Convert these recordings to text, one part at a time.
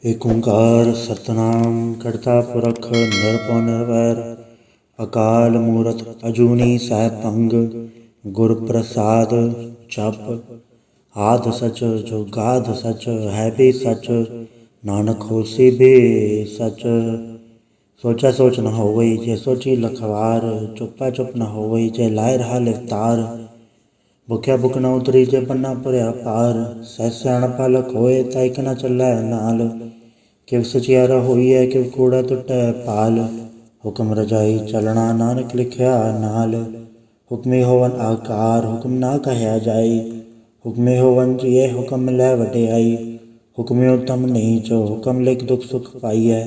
ਏਕ ਓਂਕਾਰ ਸਤਨਾਮ ਕਰਤਾ ਪੁਰਖ ਨਿਰਭਉ ਨਿਰਵੈਰ ਅਕਾਲ ਮੂਰਤ ਅਜੂਨੀ ਸੈਭੰ ਗੁਰ ਪ੍ਰਸਾਦ ਜਪ ਆਦਿ ਸਚ ਜੁਗਾਦ ਸਚ ਹੈ ਵੀ ਸਚ ਨਾਨਕ ਹੋਸੀ ਵੀ ਸਚ। ਸੋਚਾ ਸੋਚ ਨ ਹੋਵਈ ਜੇ ਸੋਚੀ ਲਖਵਾਰ ਚੁੱਪਾ ਚੁੱਪ ਨ ਹੋਵਈ ਜੇ ਲਾਇ ਰਹਾ ਲਿਵਤਾਰ। ਭੁਖਿਆ ਭੁਖ ਨ ਉਤਰੀ ਜੇ ਪੰਨਾ ਭਰਿਆ ਪਾਰ ਸਹਿ ਸਿਆਣਪਾ ਲਖ ਹੋਏ ਤਾਂ ਇਕ ਨ ਚੱਲੈ ਨਾਲ। ਕਿਵ ਸਚਿਆਰਾ ਹੋਈਐ ਕਿਵ ਕੂੜਾ ਟੁੱਟੈ ਪਾਲ ਹੁਕਮ ਰਜਾਈ ਚਲਣਾ ਨਾਨਕ ਲਿਖਿਆ ਨਾਲ। ਹੁਕਮੀ ਹੋਵਨ ਆਕਾਰ ਹੁਕਮ ਨਾ ਕਹਿਆ ਜਾਈ ਹੁਕਮੀ ਹੋਵਨ ਜੀਏ ਹੁਕਮ ਮਿਲੈ ਵਡਿਆਈ। ਹੁਕਮੀ ਉਤਮ ਨੀਚ ਹੁਕਮ ਲਿਖ ਦੁਖ ਸੁਖ ਪਾਈਐ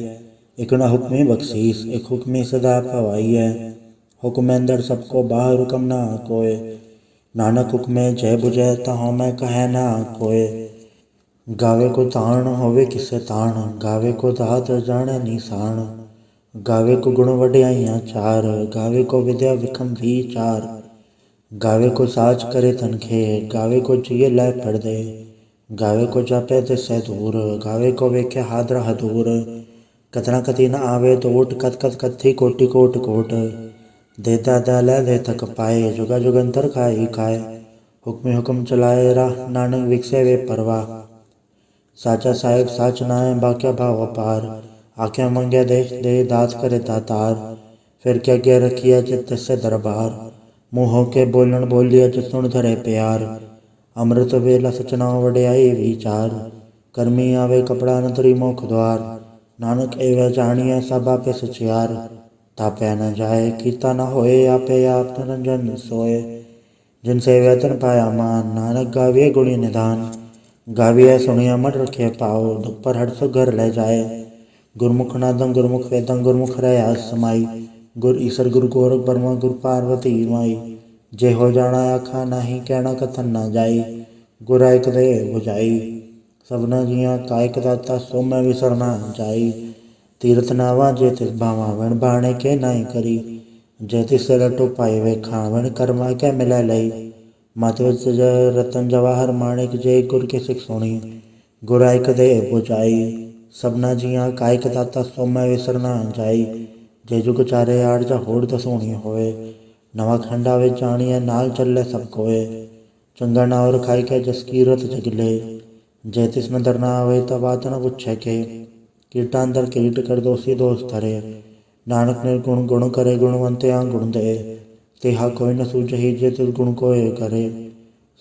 ਇਕ ਨ ਹੁਕਮੀ ਬਖਸ਼ੀਸ ਇਕ ਹੁਕਮੀ ਸਦਾ ਭਵਾਈਐ। ਹੁਕਮ ਅੰਦਰ ਸਭ ਕੋ ਬਾਹਰ ਹੁਕਮ ਨਾ ਕੋਇ ਨਾਨਕ ਹੁਕਮੇ ਜੈ ਬੁਝੈ ਤਹੁ ਮੈਂ ਕਹੈ ਨਾ ਕੋਇ। ਗਾਵੇ ਕੋ ਤਾਣ ਹੋਵੇ ਕਿਸੇ ਤਾਣ ਗਾਵੇ ਕੋ ਦਾਤ ਜਾਣੈ ਨੀਸਾਨ। ਗਾਵੇ ਕੋ ਗੁਣ ਵਡਿਆਈਆਂ ਚਾਰ ਗਾਵੇ ਕੋ ਵਿਦਿਆ ਵਿਖਮ ਵੀਚਾਰ। ਗਾਵੇ ਕੋ ਸਾਚ ਕਰੇ ਤਨਖੇ ਗਾਵੇ ਕੋ ਜੀਏ ਲੈ ਪੜਦੇ। ਗਾਵੇ ਕੋ ਜਾਪੈ ਤਿਸੈ ਦੂਰ ਗਾਵੇ ਕੋ ਵੇਖਿਆ ਹਾਦਰਾ ਹਦੂਰ। ਕਤਨਾ ਕਤੀ ਨ ਆਵੇ ਤੋਟ ਕਤ ਕਤ ਕਥੀ ਕੋਟੀ ਕੋਟ ਕੋਟ। ਦੇਤਾ ਦਾ ਲੈ ਦੇ ਤਕ ਪਾਏ ਜੁਗਾ ਜੁਗੰਤਰ ਖਾਈ ਖਾਏ। ਹੁਕਮੇ ਹੁਕਮ ਚਲਾਏ ਰਾਹ ਨਾਨਕ ਵਿਖਸੇ ਵੇ ਪਰਵਾਹ। ਸਾਚਾ ਸਾਹਿਬ ਸਾਚ ਨਾਇ ਬਾਕਿਆ ਭਾਵ ਅਪਾਰ। ਆਖਿਆ ਮੰਗਿਆ ਦੇਖ ਦੇ ਦਾਤ ਕਰੇ ਦਾਤਾਰ। ਫਿਰ ਕੇ ਅੱਗੇ ਰਖੀਆ ਚਿਤ ਤਿਸੈ ਦਰਬਾਰ। ਮੂੰਹ ਹੋ ਕੇ ਬੋਲਣ ਬੋਲੀਆ ਚਿਤ ਸੁਣ ਧਰੇ ਪਿਆਰ। ਅੰਮ੍ਰਿਤ ਵੇਲਾ ਸਚਨਾ ਵਡਿਆਈ ਵਿਚਾਰ। ਕਰਮੀ ਆਵੇ ਕਪੜਾ ਨਦਰੀ ਮੁਖ ਦੁਆਰ। ਨਾਨਕ ਏਵੈ ਜਾਣੀਐ ਸਭ ਆਪੇ ਸਚਿਆਰ। ਤਾਪਿਆ ਨ ਜਾਏ ਕੀਤਾ ਨ ਹੋਏ ਆਪੇ ਆਪ ਨਿਰੰਜਨ ਸੋਏ। ਜਿਨ ਸੇਵਿਆ ਤਿਨ ਪਾਇਆ ਮਾਨ ਨਾਨਕ ਗਾਵੀਐ ਗੁਣੀ ਨਿਧਾਨ। ਗਾਵੀਐ ਸੁਣਿਆ ਮਨ ਰਖਿਆ ਭਾਉ ਦੁਖ ਪਰ ਹਟ ਸੁਖ ਘਰ ਲੈ ਜਾਏ। ਗੁਰਮੁਖ ਨਾਦੰ ਗੁਰਮੁਖ ਵੇਦੰ ਗੁਰਮੁਖ ਰਹਿਆ ਸਮਾਈ। ਗੁਰ ਈਸਰ ਗੁਰ ਗੋਰਖ ਬਰਮਾ ਗੁਰ ਪਾਰਵਤੀ ਮਾਈ। ਜੇ ਹੋ ਜਾਣਾ ਆਖਾ ਨਾਹੀ ਕਹਿਣਾ ਕਥਨ ਨਾ ਜਾਈ। ਗੁਰ ਇਕ ਦੇ ਬੁਝਾਈ ਸਭਨਾ ਜੀਆਂ ਕਾ ਇਕ ਦਾਤਾ ਸੋ ਮੈਂ ਵਿਸਰ ਨਾ ਜਾਈ। ਤੀਰਥ ਨਾਵਾ ਜੇ ਤਿਸ ਭਾਵਾ ਵਣ ਬਾਣੇ ਕੇ ਨਾਹੀ ਕਰੀ। ਜੇ ਤਿਸ ਰਟੋ ਪਾਏ ਵੇਖਾਂ ਵਣ ਕਰਮਾ ਕੇ ਮਿਲੈ ਲਈ। ਮਤ ਵਿੱਚ ਰਤਨ ਜਵਾਹਰ ਮਾਣਿਕ ਜੇ ਗੁਰ ਕੇ ਸਿੱਖ ਸੁਣੀ। ਗੁਰ ਇਕ ਦੇ ਬੁਝਾਈ ਸਭਨਾ ਜੀਆਂ ਕਾ ਇਕ ਦਾਤਾ ਸੋ ਮੈਂ ਵਿਸਰ ਨਾ ਜਾਈ। ਜੇ ਜੁਗ ਚਾਰੇ ਆੜ ਜਾਂ ਹੋੜ ਦਸੋਣੀ ਹੋਏ। ਨਵਾਂ ਖੰਡਾ ਵਿੱਚ ਜਾਣੀਐ ਨਾਲ ਚੱਲੇ ਸਭ ਕੋਏ। ਚੰਗਾ ਨਾਉ ਰਖਾਈ ਕੇ ਜਸ ਕੀਰਤ ਜਗਲੇ। ਜੇ ਤਿਸ ਨਦਰ ਨਾ ਆਵੇ ਤਾਂ ਬਾਤ ਨ ਪੁੱਛੈ ਕੇ। ਕੀਟਾਂ ਅੰਦਰ ਕੀਟ ਕਰ ਦੋਸੀ ਦੋਸ ਧਰੇ। ਨਾਨਕ ਨਿਰਗੁਣ ਗੁਣ ਕਰੇ ਗੁਣਵੰਤਿਆਂ ਗੁਣ ਦੇ। ਤਿਹਾ ਕੋਈ ਨ ਸੂਝਈ ਜੇ ਤਿਸ ਗੁਣ ਕੋਇ ਕਰੇ।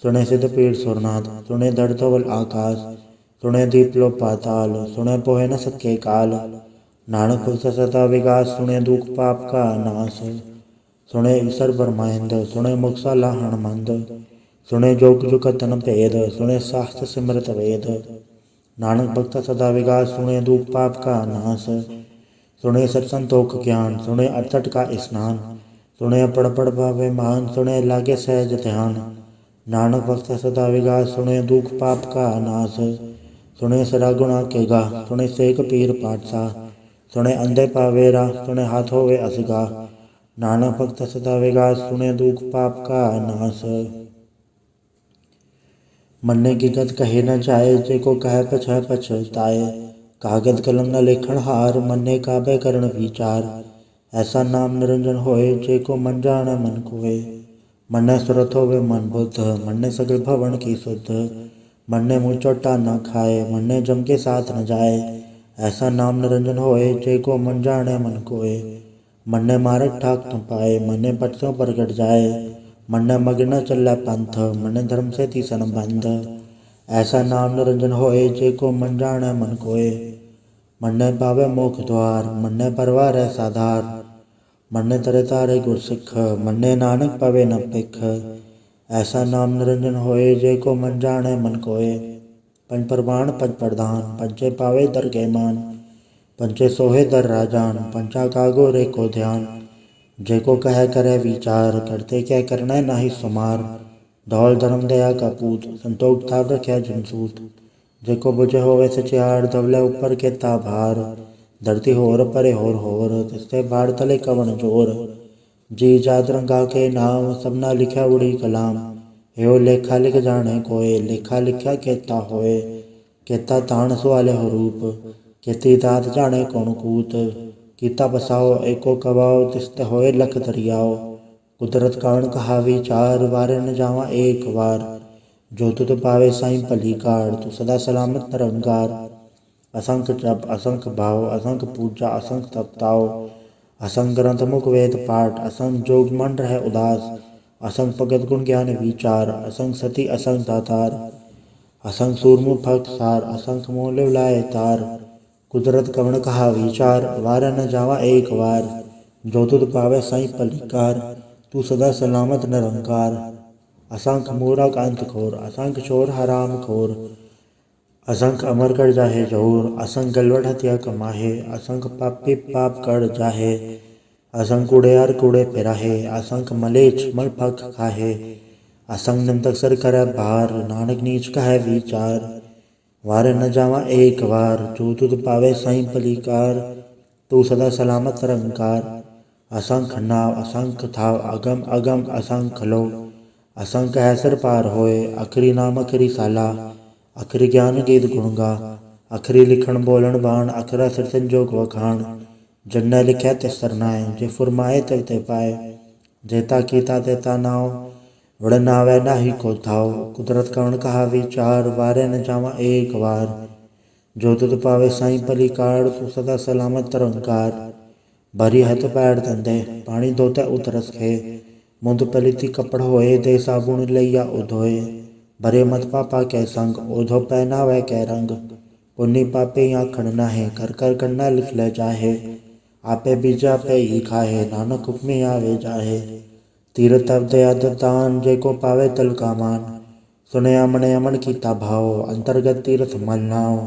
ਸੁਣੇ ਸਿਧ ਪੀੜ ਸੁਰਨਾਥ ਸੁਣੇ ਧੜ ਧਵਲ ਆਕਾਸ। ਸੁਣੇ ਦੀਪ ਲੋ ਪਾਤਾਲ ਸੁਣੇ ਪੋਹਿ ਨ ਸਕੇ ਕਾਲ। ਨਾਨਕ ਭਗਤ ਸਦਾ ਵਿਗਾਸ ਸੁਣੇ ਦੁਖ ਪਾਪ ਕਾ ਨਾਸ। ਸੁਣੇ ਈਸਰ ਬਰਮਾਇੰਦ ਸੁਣੇ ਮੁਕਸਾ ਲਾਹਣ ਮੰਦ। ਸੁਣੇ ਜੋਗ ਜੁਗਤਨ ਭੇਦ ਸੁਣੇ ਸਾਸਤ ਸਿਮਰਤ ਵੇਦ। ਨਾਨਕ ਭਗਤ ਸਦਾ ਵਿਗਾਸ ਸੁਣੇ ਦੁਖ ਪਾਪ ਕਾ ਨਾਸ। ਸੁਣੇ ਸਤ ਸੰਤੋਖ ਗਿਆਨ ਸੁਣੇ ਅਟਟ ਕਾ ਇਸਨਾਨ। ਸੁਣੇ ਪੜ ਪੜ ਭਾਵੇ ਮਾਨ ਸੁਣੇ ਲਾਗੇ ਸਹਿਜ ਧਿਆਨ। ਨਾਨਕ ਭਗਤ ਸਦਾ ਵਿਗਾਸ ਸੁਣੇ ਦੁਖ ਪਾਪ ਕਾ ਨਾਸ। ਸੁਣੇ ਸਦਾ ਗੁਣਾ ਕੇ ਗਾ ਸੁਣੇ ਸੇਖ ਪੀਰ ਪਾਤਸ਼ਾਹ। ਸੁਣੇ ਅੰਧੇ ਪਾਵੇ ਰਾਹ ਸੁਣੇ ਹਾਥ ਹੋਵੇ ਅਸਗਾ। ਨਾਨਕ ਭਗਤ ਸਦਾ ਵਿਗਾਸ ਸੁਣੇ ਦੁਖ ਪਾਪ ਕਾ ਨਾਸ। ਮੰਨੇ ਕੀ ਗਤ ਕਹੇ ਨ ਜਾਏ ਜੇ ਕੋ ਕਹਿ ਪਛੈ ਪਛਤਾਏ। ਕਾਗਦ ਕਲਮ ਨ ਲੇਖਣ ਹਾਰ ਮੰਨੇ ਕਾਬੇ ਕਰਨ ਵਿਚਾਰ। ਐਸਾ ਨਾਮ ਨਿਰੰਜਨ ਹੋਏ ਜੇ ਕੋ ਮਨ ਜਾਣੈ ਮਨ ਕੋਏ। ਮੰਨੇ ਸੁਰਤ ਹੋਵੇ ਮਨ ਬੁੱਧ ਮੰਨੇ ਸਗਲ ਭਵਨ ਕੀ ਸੁਧ। ਮੰਨੇ ਮੂੰਹ ਚੋਟਾ ਨ ਖਾਏ ਮੰਨੇ ਜਮ ਕੇ ਸਾਥ ਨ ਜਾਏ। ਐਸਾ ਨਾਮ ਨਿਰੰਜਨ ਹੋਏ ਜੇ ਕੋ ਮਨ ਜਾਣੈ ਮਨ ਕੋਏ। ਮੰਨੇ ਮਾਰਗ ਠਾਕ ਨ ਪਾਏ ਮੰਨੇ ਪਟ ਸੋ ਪ੍ਰਗਟ ਜਾਏ। ਮੰਨੇ ਮਗ ਨ ਚੱਲੈ ਪੰਥ ਮੰਨੇ ਧਰਮ ਸੇਤੀ ਸੰਬੰਧ। ਐਸਾ ਨਾਮ ਨਿਰੰਜਨ ਹੋਏ ਜੇ ਕੋ ਮਨ ਜਾਣੈ ਮਨ ਕੋਏ। ਮੰਨੇ ਪਾਵੇ ਮੋਖ ਦੁਆਰ ਮੰਨੇ ਪਰਵਾਰੈ ਸਾਧਾਰ। ਮੰਨੇ ਤਰੇ ਤਾਰੇ ਗੁਰ ਸਿੱਖ ਮੰਨੇ ਨਾਨਕ ਪਵੇ ਨ ਭਿਖ। ਐਸਾ ਨਾਮ ਨਿਰੰਜਨ ਹੋਏ ਜੇ ਕੋ ਮਨ ਜਾਣੈ ਮਨ ਕੋਏ। ਪੰਜ ਪ੍ਰਵਾਨ ਪੰਜ ਪ੍ਰਧਾਨ ਪੰਚੇ ਪਾਵੇ ਦਰਗਹਿ ਮਾਨ। ਪੰਚੇ ਸੋਹੇ ਦਰ ਰਾਜਾਨ ਪੰਚਾ ਕਾ ਗੁਰ ਏਕੋ ਧਿਆਨ। ਜੇ ਕੋ ਕਹਿ ਕਰੈ ਵਿਚਾਰ ਕਰਤੇ ਕਿਆ ਕਰਨੈ ਨਾਹੀ ਸੁਮਾਰ। ਧੌਲ ਧਰਮ ਦਇਆ ਕਾ ਪੂਤ ਸੰਤੋਖ ਥਾਪ ਰਖਿਆ ਜਿਨ ਸੂਤ। ਜੇ ਕੋ ਬੁਝੇ ਹੋਵੇ ਸਚਿਆਰ ਧਵਲੇ ਉੱਪਰ ਕੇਤਾ ਭਾਰ। ਧਰਤੀ ਹੋਰ ਪਰੇ ਹੋਰ ਤਿਸਤੇ ਬਾੜ ਤਲੇ ਕਵਣ ਜੋਰ। ਜੀ ਜਾਤ ਰੰਗਾ ਕੇ ਨਾਮ ਸਭਨਾ ਲਿਖਿਆ ਉੜੀ ਕਲਾਮ। ਇਹੋ ਲੇਖਾ ਲਿਖ ਜਾਣੇ ਕੋਏ ਲੇਖਾ ਲਿਖਿਆ ਕੇਤਾ ਹੋਏ। ਕੇਤਾ ਤਾਣ ਸੁਆਲੇ ਹੋ ਰੂਪ खेती दात जाने कौन कूत। कीता बसाओ एको कबाओ, तिस्त होए लख दरियाओ। कुदरत कवण कहा विचार, वारे न जावा एक बार। जो तुध पावे साईं भली कार, तू सदा सलामत निरंकार। असंख जप असंख भाव, असंख पूजा असंख तपताओ। असंख ग्रंथ मुख वेद पाठ, असंख जोग मन रहे उदास। असंख भगत गुण ज्ञान विचार, असंख सती असंख दातार। असंख सूरमुख भक्त सार, असंख मोल लाए तार। कुदरत कवण कहा विचार, वारा न जावा एक बार। जो तुध पावे साईं भली कार, तू सदा सलामत निरंकार। असंख मूरख अंत खोर, असंख चोर हराम खोर। असंख अमर कर जाहे जोर, असंख गलवट हत्या कमाहे। असंख पापी पाप कर जाहे, असंख कूड़ेयार कूड़े फिराहे। असंख मलेच्छ मल फक खाहे, असंख निंदक सर करे भार। नानक नीच कहे विचार, वारे न जावा एक बार। जो तुध पावे साईं भली कार, तू सदा सलामत निरंकार। असंख नाव असंख थाव, अगम अगम असंख लो। असंख कह सिर पार होए, अखरी नाम अखरी साला। अखरी ज्ञान गीत गुण गा, अखरी लिखण बोलन बाण। अखरा सिर संजोग वखाण, जन्नै लिखै तिस सरनाए। जे फुरमाए तिव ते पाए, जेता कीता तेता नाव। वड़ नावै नाही को थाव, कुदरत कवण कहा विचार। वारे न जावा एक बार। जो तुध पावे साईं भली कार, तू सदा सलामत निरंकार। भरी हथ पैर धंधे, पानी धोते उतरस खे। मुंद पलिति कपड़ होए, दे साबुन लइया उधोए। भरे मत पापा कै संग, ओधो पहनावे कै रंग। पुन्नी पापे आखण नाहे, कर कर कन्ना लिख ले जाहे। आपे बीजा पे ही खाहे, नानक हुक्मे आवे जाहे। तीरथ तप दया दान, जेको पावे तिल का मान। सुनया मने अमन कीता भाव, अंतर्गत तीरथ मल नाव।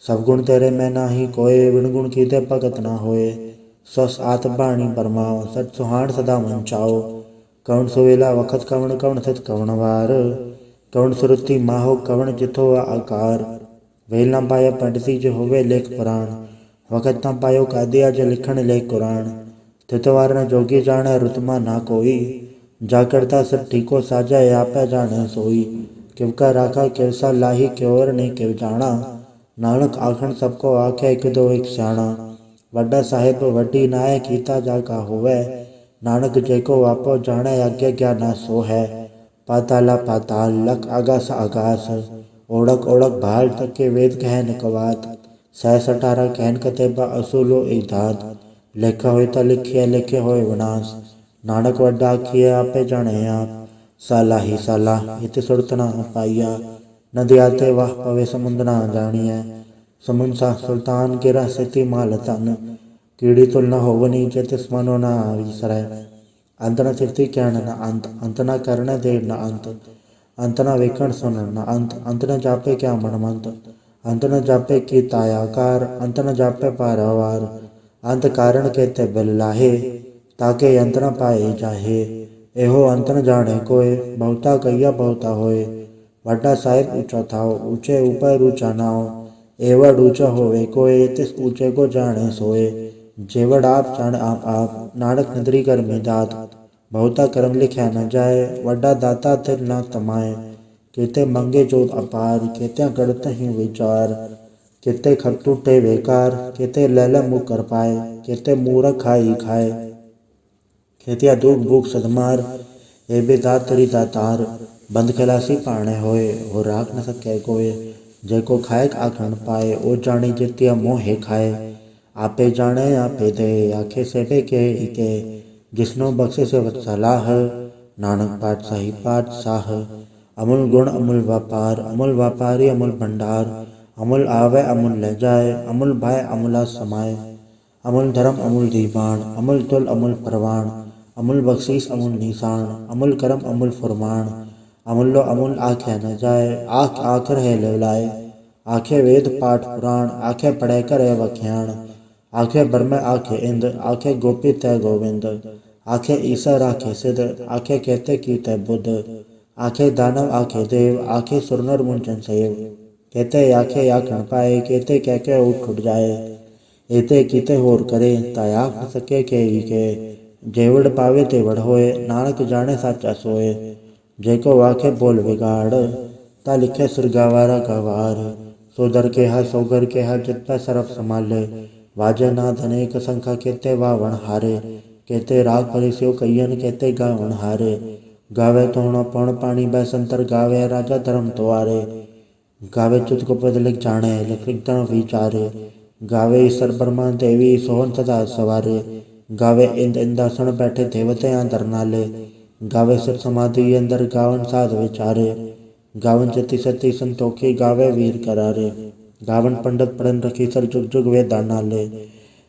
सब गुण तेरे में नाही कोय, बिन गुण कीते भगत ना होए। सस आत बाणी बरमाओ, सच सुहाण सदा मन चाओ। कवण सुवेला वखत कवण, कवण थित कवण वार। कवण सुरति माहो, कवण जिथो आकार। वेल न पाया पंडिती, जो होवे लेख पुराण। वखत न पायो कादिया, जो लिखण लेख कुरान। थितवार न जोगी जाने, रुतमा ना कोई। जा करता सिर ठीको साजा, आपे जाने सोई। किव का राखा किव सा लाही, क्योर नहीं किव जाना। नानक आखण सबको आखे, एक दो एक स्याणा। वड्डा साहिब वड्डी नाय, कीता जाका होवे। नानक जेको आपो जाने, आज्ञा ज्ञाना सो है। पाताला पाताल, लख आगास आगास। ओढ़क ओढ़क भाल, तके वेद कहन कवात। 618 कहन कतेबा, असूलो एक धात। लेखा होए ता लिखिए, लिखे होए विनाश। नानक वड्डा आखिए, आपे जाने आप। साला ही साला, इत सुरत ना पाइया। नदिया ते वाह पवे, समुंद ना जानिए। समुंद सा सुल्तान, गिरा सिति माल तन। कीड़ी तुल न होवनी, जित स्मनो ना विसरै। अंत न सिरती कहण न अंत, अंत न करने दे न अंत। अंत न वेखण सुनण न अंत, अंत न जापे क्या मनमंत। अंत न जापे की तायाकार, अंत न जापे पारावार। अंत कारण केते बिल लाहे, ताके अंत न पाए जाहे। एहो अंत न जाने कोय, बहुता कहिया बहुता होए। वड्डा साहिब ऊंचा थाओ, ऊंचे ऊपर ऊंचा नाव। एवड ऊंचा होवे कोय, तिस ऊंचे को जाने सोए। जेवड आप जाने आप, नानक निद्री कर में दात। बहुता कर्म लिख्या न जाए, वड्डा दाता थिर न तमाए। केते मंगे जोत अपार, केते करते ही विचार। केते खत टूटे बेकार, केते लैले मुँह कर पाए। केते मूरख खाई खाए, खेतिया दुख भूख सदमार। ए बे दात तरी दातार, बंद खलासी पाणे होए। हो राख न सके कोय, जेको खाएक आखण पाए। ओ जाने जितिया मोहे खाए, आपे जाने आपे दे। आखे सेबे के इके, जिसनो बख्शे से सलाह। नानक पातशाही पातशाह, अमूल गुण अमूल व्यापार। अमूल व्यापारी अमूल भंडार, अमूल आवे अमूल ले जाए। अमूल भाई अमूला समाए, अमूल धर्म अमूल दीवान। अमूल तुल अमूल परवान, अमूल बख्शीस अमूल निशान। अमूल करम अमूल फुरमान, अमूलो अमूल आखे न जाए। आख आख रहे लेवलाए, आखे वेद पाठ पुराण। आखे पढ़े करे वख्याण, आखे बरमे आखे इंद। आखे गोपी तय गोविंद, आखे ईसा राखे सिद्ध। आखे कहते कीते बुद्ध, आखे दानव आखे देव। आखे सुरनर मुंचन सेव, कहते आखे आखण पाए। कहते कह के उठ उठ जाए, एते कीते होर करे। ता आख न सके के के, जेवड़ पावे तेवड़ होए। नानक जाने साचा सोए, जेको आखे बोल बिगाड़। ता लिखे सुरगावारा गवार, सो दर केहा सो घर केहा जित सरफ संभाले। वाजे नाथ अनेक संख्या केते वावण हारे। केते राग भरी स्यो कयन केते गावण हारे। गावे तोहण पौण पाणी बैसंतर गावे राजा धर्म द्वारे। गावे चुत को पद लिख जाने लिख लिख धर्म विचारे। गावे ईश्वर ब्रह्मा देवी सोहन सदा सवारे। गावे इंद इंदासन बैठे देवते अंदर नाले। गावे सिर समाधि अंदर गावन साध विचारे। गावन जति सती संतोखी गावे वीर करारे। गावन पंडित पढ़न रखी सर जुग जुग वे दानाले।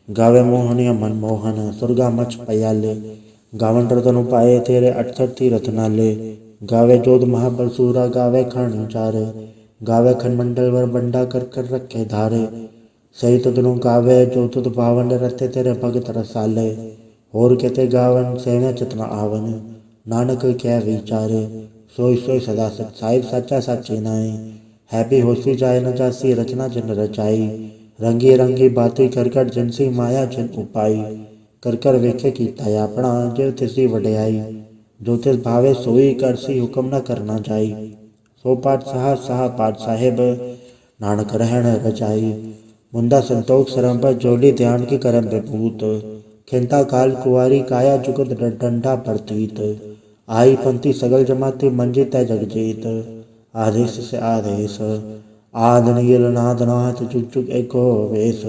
गावे मोहनिया मनमोहन सुरगा मच पयाले। गावन रतन उपाय तेरे 68 तीरथ नाले। गावे जोध महाबलसूरा गावे खाणी चारे। गावे खनमंडल वर बंडा कर कर रखे धारे। सही तुदनु गावे जो तुद भावन रते तेरे भगत रसाले। और कहते गावन सेवे चितना आवन नानक क्या विचारे। सोई सोई सदा सच साहिब साचा साची नाई। है भी होसी जाए न जासी रचना जिन रचाई। रंगी रंगी बाती कर कर जिनसी माया जिन उपाई। कर कर वेखे कीता अपना जो तिसी वड्याई। जो तिस भावे सोई करसी हुक्म न करना जाई। सो पाठ साहा पाठ साहेब नानक रहन रचाई। मुंदा संतोख सरम पर जोली ध्यान की करम विभूत। खिंता काल कुआरी काया जुगत डंडा प्रतीत। आई पंथी सगल जमाती मंजी तय जगजीत। आदेश से आदेश आद नील नाद नाथ जुग जुग एको वेश।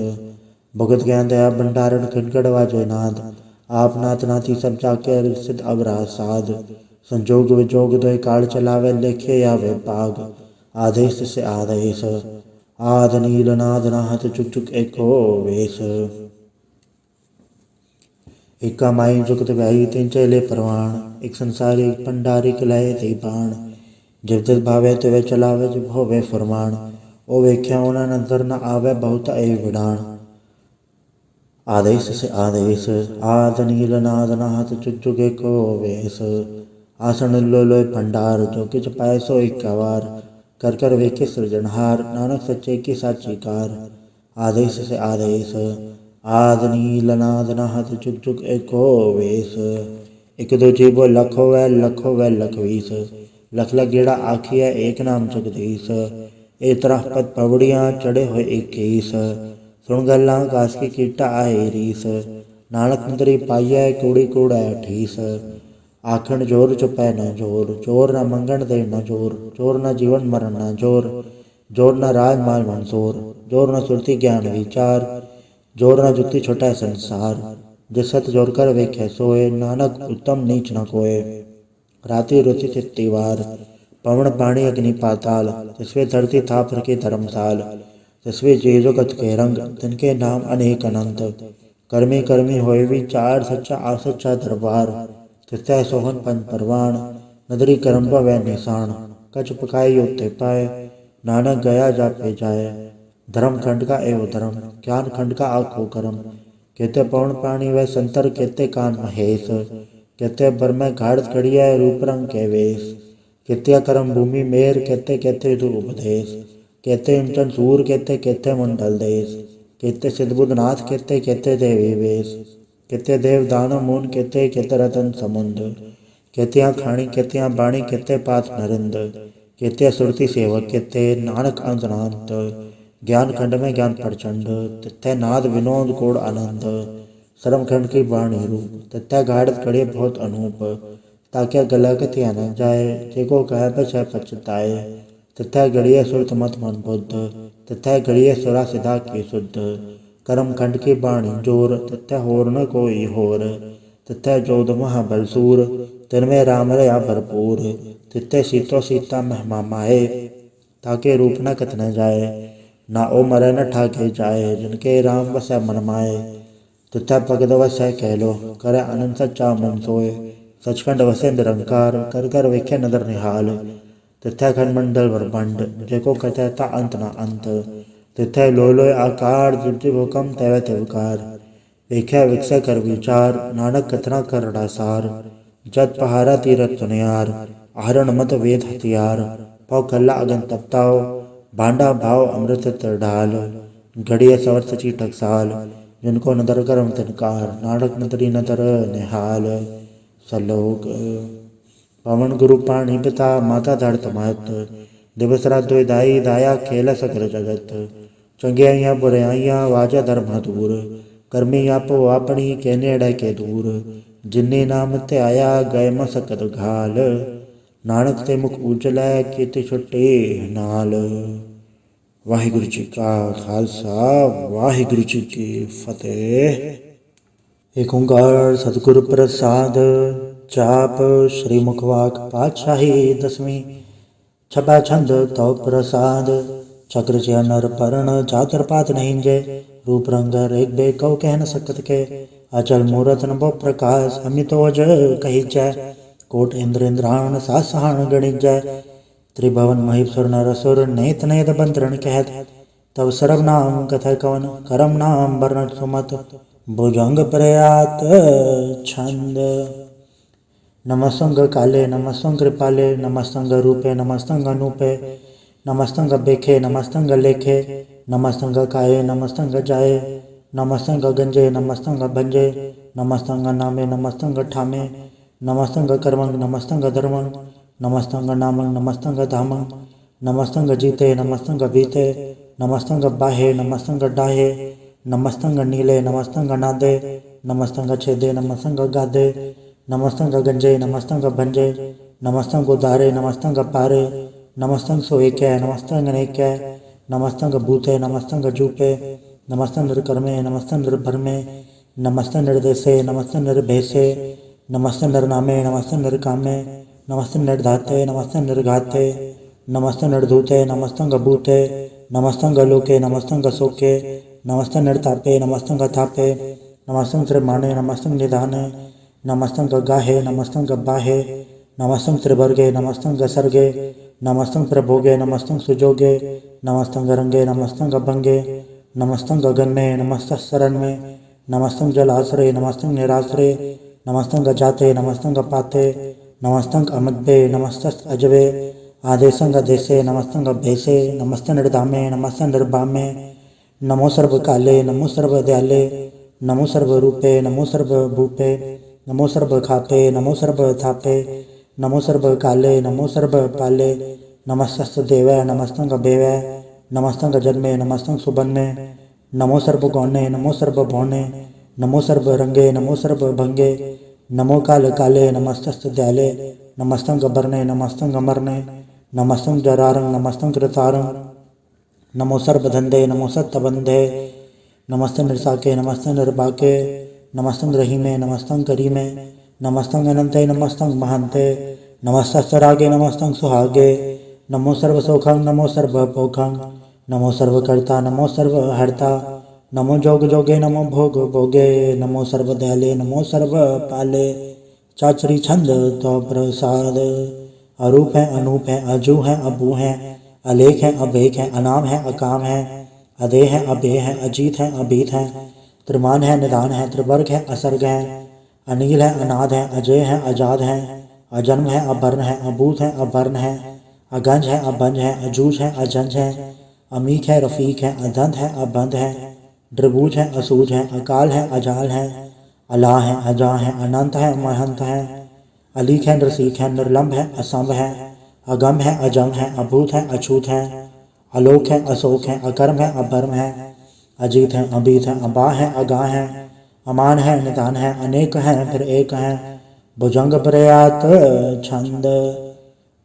भगत ज्ञान दया भंडारण खिनगढ़ वाजे नाद। आप नाथ नाथी सब जाके सिद्ध अग्रह साध। संजोग विजोग दो काल चलावे लेखे आवे पाग। आदेश से आदेश आद नील नाद नाथ जुग जुग एको वेश। एका माई जुगत व्याई तीन चेले परवान। एक संसारी एक भंडारी कलाए ते बाण। जिव तिस भावे तिवे चलावे जिव होवे फरमान। ओ वेख्या उना नजर न आवे बहुत ए विडान। आदेश से आदेश आद नील नाद नाथ जुग जुग एको वेश। आसन लो लोय भंडार जो किच पाए सो इक्कावार। कर कर वेखे सृजनहार नानक सच्चे की साची कार। आदेश से आदेश आद नील नाद नाथ जुग जुग एको वेश। एक दो जीवो लख होवे लख वीस। लख लख गेड़ा आखिया एक नाम जगदीश। ए तरह पद पवड़ियाँ चढ़े हुए 21। सुन गल्ला कास की कीटा आए रीस। नानक नदरी पाइया कूड़ी कूड़ा ठीस। आखण जोर चुपै न जोर जोर न मंगण दे न जोर। जोर न जीवन मरण न जोर जोर न राज माल मंसूर। जोर न सुरति ज्ञान विचार जोर न जुक्ति छोटा संसार। जिस सत जोर कर वेखे सोए नानक उत्तम नीच न कोय। राति रुचि तिथिवार पवन पानी अग्नि पाताल। तिसवे धरती थाप रखी धर्मसाल। तिसवे जेजो गत के रंग तिनके नाम अनेक अनंत। कर्मी कर्मी होए विचार सच्चा असच्चा दरबार। तिसै सोहन पंच परवान नदरी कर्म वै निशान। कछ पकाई उत्ते पाए नानक गया जापे जाए। धर्म खंड का एव धर्म ज्ञान खंड का आखो कर्म। केते पवन पानी वै संतर केते कान महेश। केते बर में घाड़त खड़िया रूप रंग के वेश। केते कर्म भूमि मेर केते केते दु उपदेश। केते इंचन सूर केते केते मंडल देश। केते सिद्धबुद्ध नाथ केते केते देवी वेश। केते देव दानव मून केते केते रतन समुंद। केतिया खाणी केतिया बाणी केते पात नरिंद। केते सुरति सेवक केते नानक अंतनांत। ज्ञान खंड में ज्ञान प्रचंड तिथै नाद विनोद कोड आनंद। श्रम खंड की वाणी रूप तिथै गाड़त खड़े बहुत अनूप। ताकि गला कथिया न जाए जेको कह बचै पछताए। तिथै गड़िए सुरत मत मन बुद्ध तिथै गड़िए सुरा सिधा की शुद्ध। कर्म खंड की बाणी जोर तिथै होर न कोई होर। तिथै जोध महाबलसूर तिनमें राम रया भरपूर। तिथै सीतो सीता महिमा माए ताके रूप न कथ न जाए। ना ओ मरे न ठाके जाए जिनके राम वसै मन माए। तिथै भगत वसै कहलो करे आनंद सच्चा मन सोए। सचखंड वसे निरंकार कर कर वेखे नदर निहाल। तिथै खंडमंडल ब्रह्मंड जेको कथै ता अंत न अंत। तिथै लोय आकार जिव जिव हुकम तैव तिवकार। वेख्या विकसै कर विचार नानक कथना करड़ा सार। जत पहारा तीरथ सुनियार आहरण मत वेद हथियार। पौ कल्ला अगन तपताओ भांडा भाव अमृत ढाल। घड़िया सवर सची टकसाल जिनको नदर करम तिनकार। नानक नदरी नदर निहाल। सलोक पवन गुरु पाणी पिता माता धरत महत। दिवस रात दुधाई दाया खेल सकर जगत। चंगियाइयां बुराइयां वाजा धर्म दूर। करमी आपो अपनी के नेड़े के दूर। जिन्नी नाम ते आया गए मसकत घाल। नानक ते मुख उजलै कीती छुट्टी नाल। वाहिगुरु जी का खालसा वाहिगुरु जी की फतेह। एक ओंकार सतगुरु प्रसाद। जाप श्री मुखवाक पातशाही दसवीं। छपा छंद तो प्रसाद। चक्र से नर परण जातर पात नहीं जे। रूप रंग रेख बे कौ कह न सकत के। अचल मूरत नभो प्रकाश अमितोज कही जय। कोट इंद्र इंद्राण सासहान गणित जय। त्रिभवन महीश्वर नर असुर नेत नेत बंतरण कहत। तब सर्व नाम कथय कवन करम नाम वर्णन सुमत। भुजंग प्रयात छंद। नमस्तंग काले नमस्तंग कृपाले नमस्तंग रूपे नमस्तंग अनूपे। नमस्तंग बेखे नमस्तंग लेखे। नमस्तंग काये नमस्तंग जाए। नमस्तंग गंजे नमस्तंग भंजे। नमस्तंग नामे नमस्तंग ठामे। नमस्तंग कर्मंग नमस्तंग धर्मंग। नमस्तंग नामंग नमस्तंग धामंग। नमस्तंग जीते नमस्तंग बीते। नमस्तंग बाहे नमस्तंग डाहे। नमस्तंग नीले नमस्तंग नादे। नमस्तंग छेदे नमस्तंग गादे। नमस्तंग गंजे नमस्तंग भंजे। नमस्तंग उदारे नमस्तंग पारे। नमस्तंग सोएकै नमस्तंग नेकै। नमस्तंग भूते नमस्तंग जूपे। नमस्तंग निर्कर्मे नमस्तंग निर्भरमे। नमस्तंग निर्देशे नमस्तंग निर्भेसे। नमस्तंग निर्नामे नमस्तंग निर्कामे। नमस्तंग निर्धाते नमस्तंग निर्घाते। नमस्तंग निर्धूते नमस्तंग भूते। नमस्तंग लोके नमस्तंग सोके। नमस्तंग निर्तापे नमस्तंग थापे। नमस्तंग त्रिमाणे नमस्तंग निधाने। नमस्तंग गाहे नमस्तंग बाहे। नमस्तंग त्रिवर्गे नमस्तंग सर्गे। नमस्तंग प्रभोगे नमस्तंग सुजोगे। नमस्तंग रंगे नमस्तंग भंगे। नमस्तंग गगन में नमस्तंग शरण में। नमस्तंग जलाश्रय नमस्तंग निराश्रय। नमस्तंग जाते नमस्तंग पाते। नमस्तंग अमद्भे नमस्तंग अजवे। आदेशंग देशे नमस्तंग भेसे। नमस्तंग निर्धामे नमस्तंग निर्भामे। नमो सर्व काले नमो सर्व दयाले। नमो सर्व रूपे नमो सर्व भूपे। नमो सर्व खापे नमो सर्व थापे। नमो सर्व काले नमो सर्व पाले। नमस्तस्त देवै नमस्तंग भेवै। नमस्तंग जन्मे नमस्तंग सुबन्ने। नमो सर्व गौणे नमो सर्व भौणे। नमो सर्व रंगे नमो सर्व भंगे। नमो काल काले नमस्तस्त दयाले। नमस्तंग बरने नमस्तंग मरने। नमस्तंग जरारंग नमस्तंग कृतारंग। नमो सर्व धंधे नमो सत्तबंधे। नमस्ते निर्साके नमस्ते निर्बाके। नमस्तंग रहीमे नमस्तंग करीमे। नमस्तंग अनंते नमस्तंग महांते। नमस्तरागे नमस्तंग सुहागे। नमो सर्व सोखंग नमो सर्व पोखंग। नमो सर्व कर्ता नमो सर्व हर्ता। नमो जोग जोगे नमो भोग भोगे। नमो सर्व दयाले नमो सर्व पाले। चाचरी छंद तो प्रसाद। अरूप है अनूप है अजू है अबू है। अलेख है अभेख है अनाम है अकाम है। अदे है अभे है अजीत है अभीत है। त्रिमान है निदान है त्रिवर्ग है असर्ग है। अनील है अनाद है अजय है अजाद है। अजन्म है अभर्ण है अभूत है अभर्ण है। अगंज है अभंज है अजूज है अजंज है। अमीक है रफीक है अधंध है अबंध है। द्रिभुज है असूज है अकाल है अजाल है। अला है अजा है अनंत है महंत है। अलीक है नरसीक है निर्लंब है असंभ है। अगम है अजम है अभूत है अछूत है। अलोक है अशोक है अकर्म है अभर्म है। अजीत है अबीत है अबा है अगा है। अमान है निदान है अनेक है फिर एक है। भुजंग प्रयात छंद।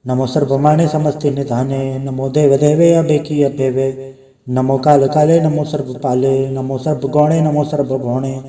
नमो सर्वमाने समस्ति निधाने। नमो देव देवे अबेकी अभेवे। नमो काल काले नमो सर्व पाले। नमो सर्व गौणे नमो सर्व भौणे।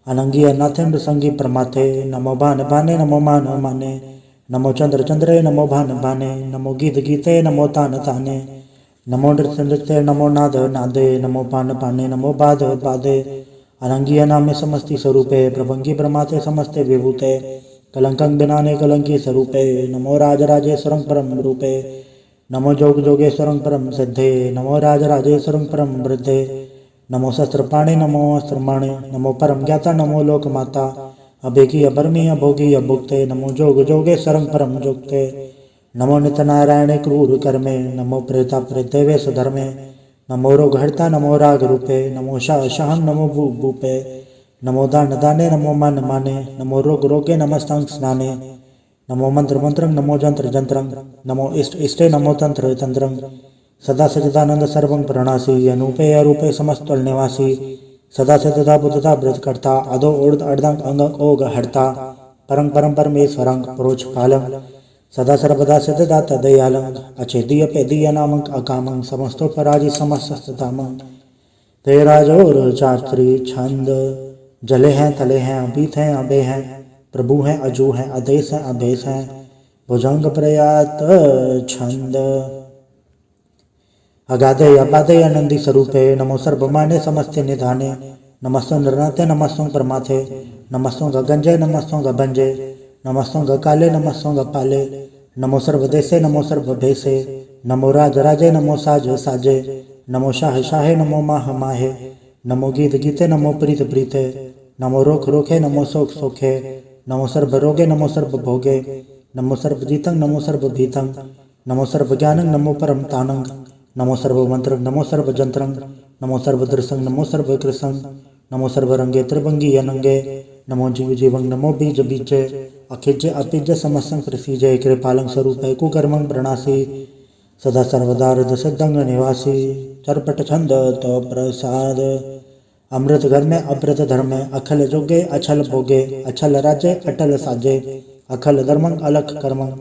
अनंगी अनाथे नृसंगी प्रमाथे। नमो भान भाने नमो मान माने। नमो चंद्र चंद्रे नमो भान भाने। नमो गीत गीते नमो तान ताने। नमो नृत्य नृत्य नमो नाद नादे। नमो पान पाने नमो बाद बादे। अनंगी अनामे समस्ति स्वरूपे। प्रभंगी प्रमाते समस्ते विभूते। कलंकं बिनाने कलंकी स्वरूपे। नमो राजराजेश्वरं परम रूपे। नमो जोग जोगेश्वरं परम सिद्धे। नमो राजराजेश्वरं परम वृद्धे। नमो शस्त्रपाणे नमो अस्त्रमाणे। नमो परम ज्ञाता नमो लोकमाता। अभेकी अभर्मी अभोगी अभुक्ते। नमो जोग जोगेश्वरं परम जुक्ते। नमो नित्यनारायणे क्रूर कर्मे। नमो प्रेता प्रेतेवे सुधर्मे। नमो रोगहर्ता नमो राग रूपे। नमो शाह शाहं नमो भूपे। नमो दान दाने नमो मान माने। नमो रोग रोगे नमस्तंग स्नाने। नमो मंत्र मंत्रं नमो जंत्र जंत्रं नमो इष्ट इष्टे नमो तंत्र तंत्रं सदा सचिदानंद सर्वं प्रणासी अनूपे अरूपे समस्तल निवासी सदा सदा बुद्धता ब्रतकर्ता अधो ऊर्ध अर्धंग अंग ओग हर्ता परं परं परमेश्वरं प्रोच कालं सदा सर्वदा सदा तदयालं अचेदीय पेदीय नामक अकामं समस्तोपराजि समस्ततामं तेरा जोर चात्री छंद जले हैं तले हैं अबीत हैं अबे हैं प्रभु हैं अजू हैं आदेश हैं अभेश हैं भुजंग प्रयात छंद अगाधे अबाधे आनंदी स्वरूपे नमो सर्वमाने समस्ते निधाने नमस्तों नरनाथे नमस्तों परमाथे नमस्तों गगंजे नमस्तों गभंजे नमस्तों गकाले नमस्तों गपाले नमो सर्वदेशे नमो सर्वभेसे नमो राज राजे नमो साज साजे नमो शाह शाहे नमो माह माहे नमो गीत गीते नमो प्रीत प्रीते नमो रोख रोखे नमो सोख सोखे नमो सर्व रोगे नमो सर्व भोगे नमो सर्व जीतं नमो सर्व भीतं नमो सर्व ज्ञानं नमो परम तानं नमो सर्व मंत्रं नमो सर्व जंत्रं नमो सर्व दृसं नमो सर्व कृसं नमो सर्व रंगे त्रिभंगी अनंगे नमो जीव जीवं नमो बीज बीजे अखिज अपिज समसं प्रसीजय कृपालं स्वरूपै कुकर्मं प्रणासी सदा सर्वदा हृदय सिद्धंग निवासी चरपट छंद तो प्रसाद अमृत घर में अमृत धर्म में अखल जोगे अछल भोगे अछल राज्य अटल साजे अखल धर्मं अलख कर्मं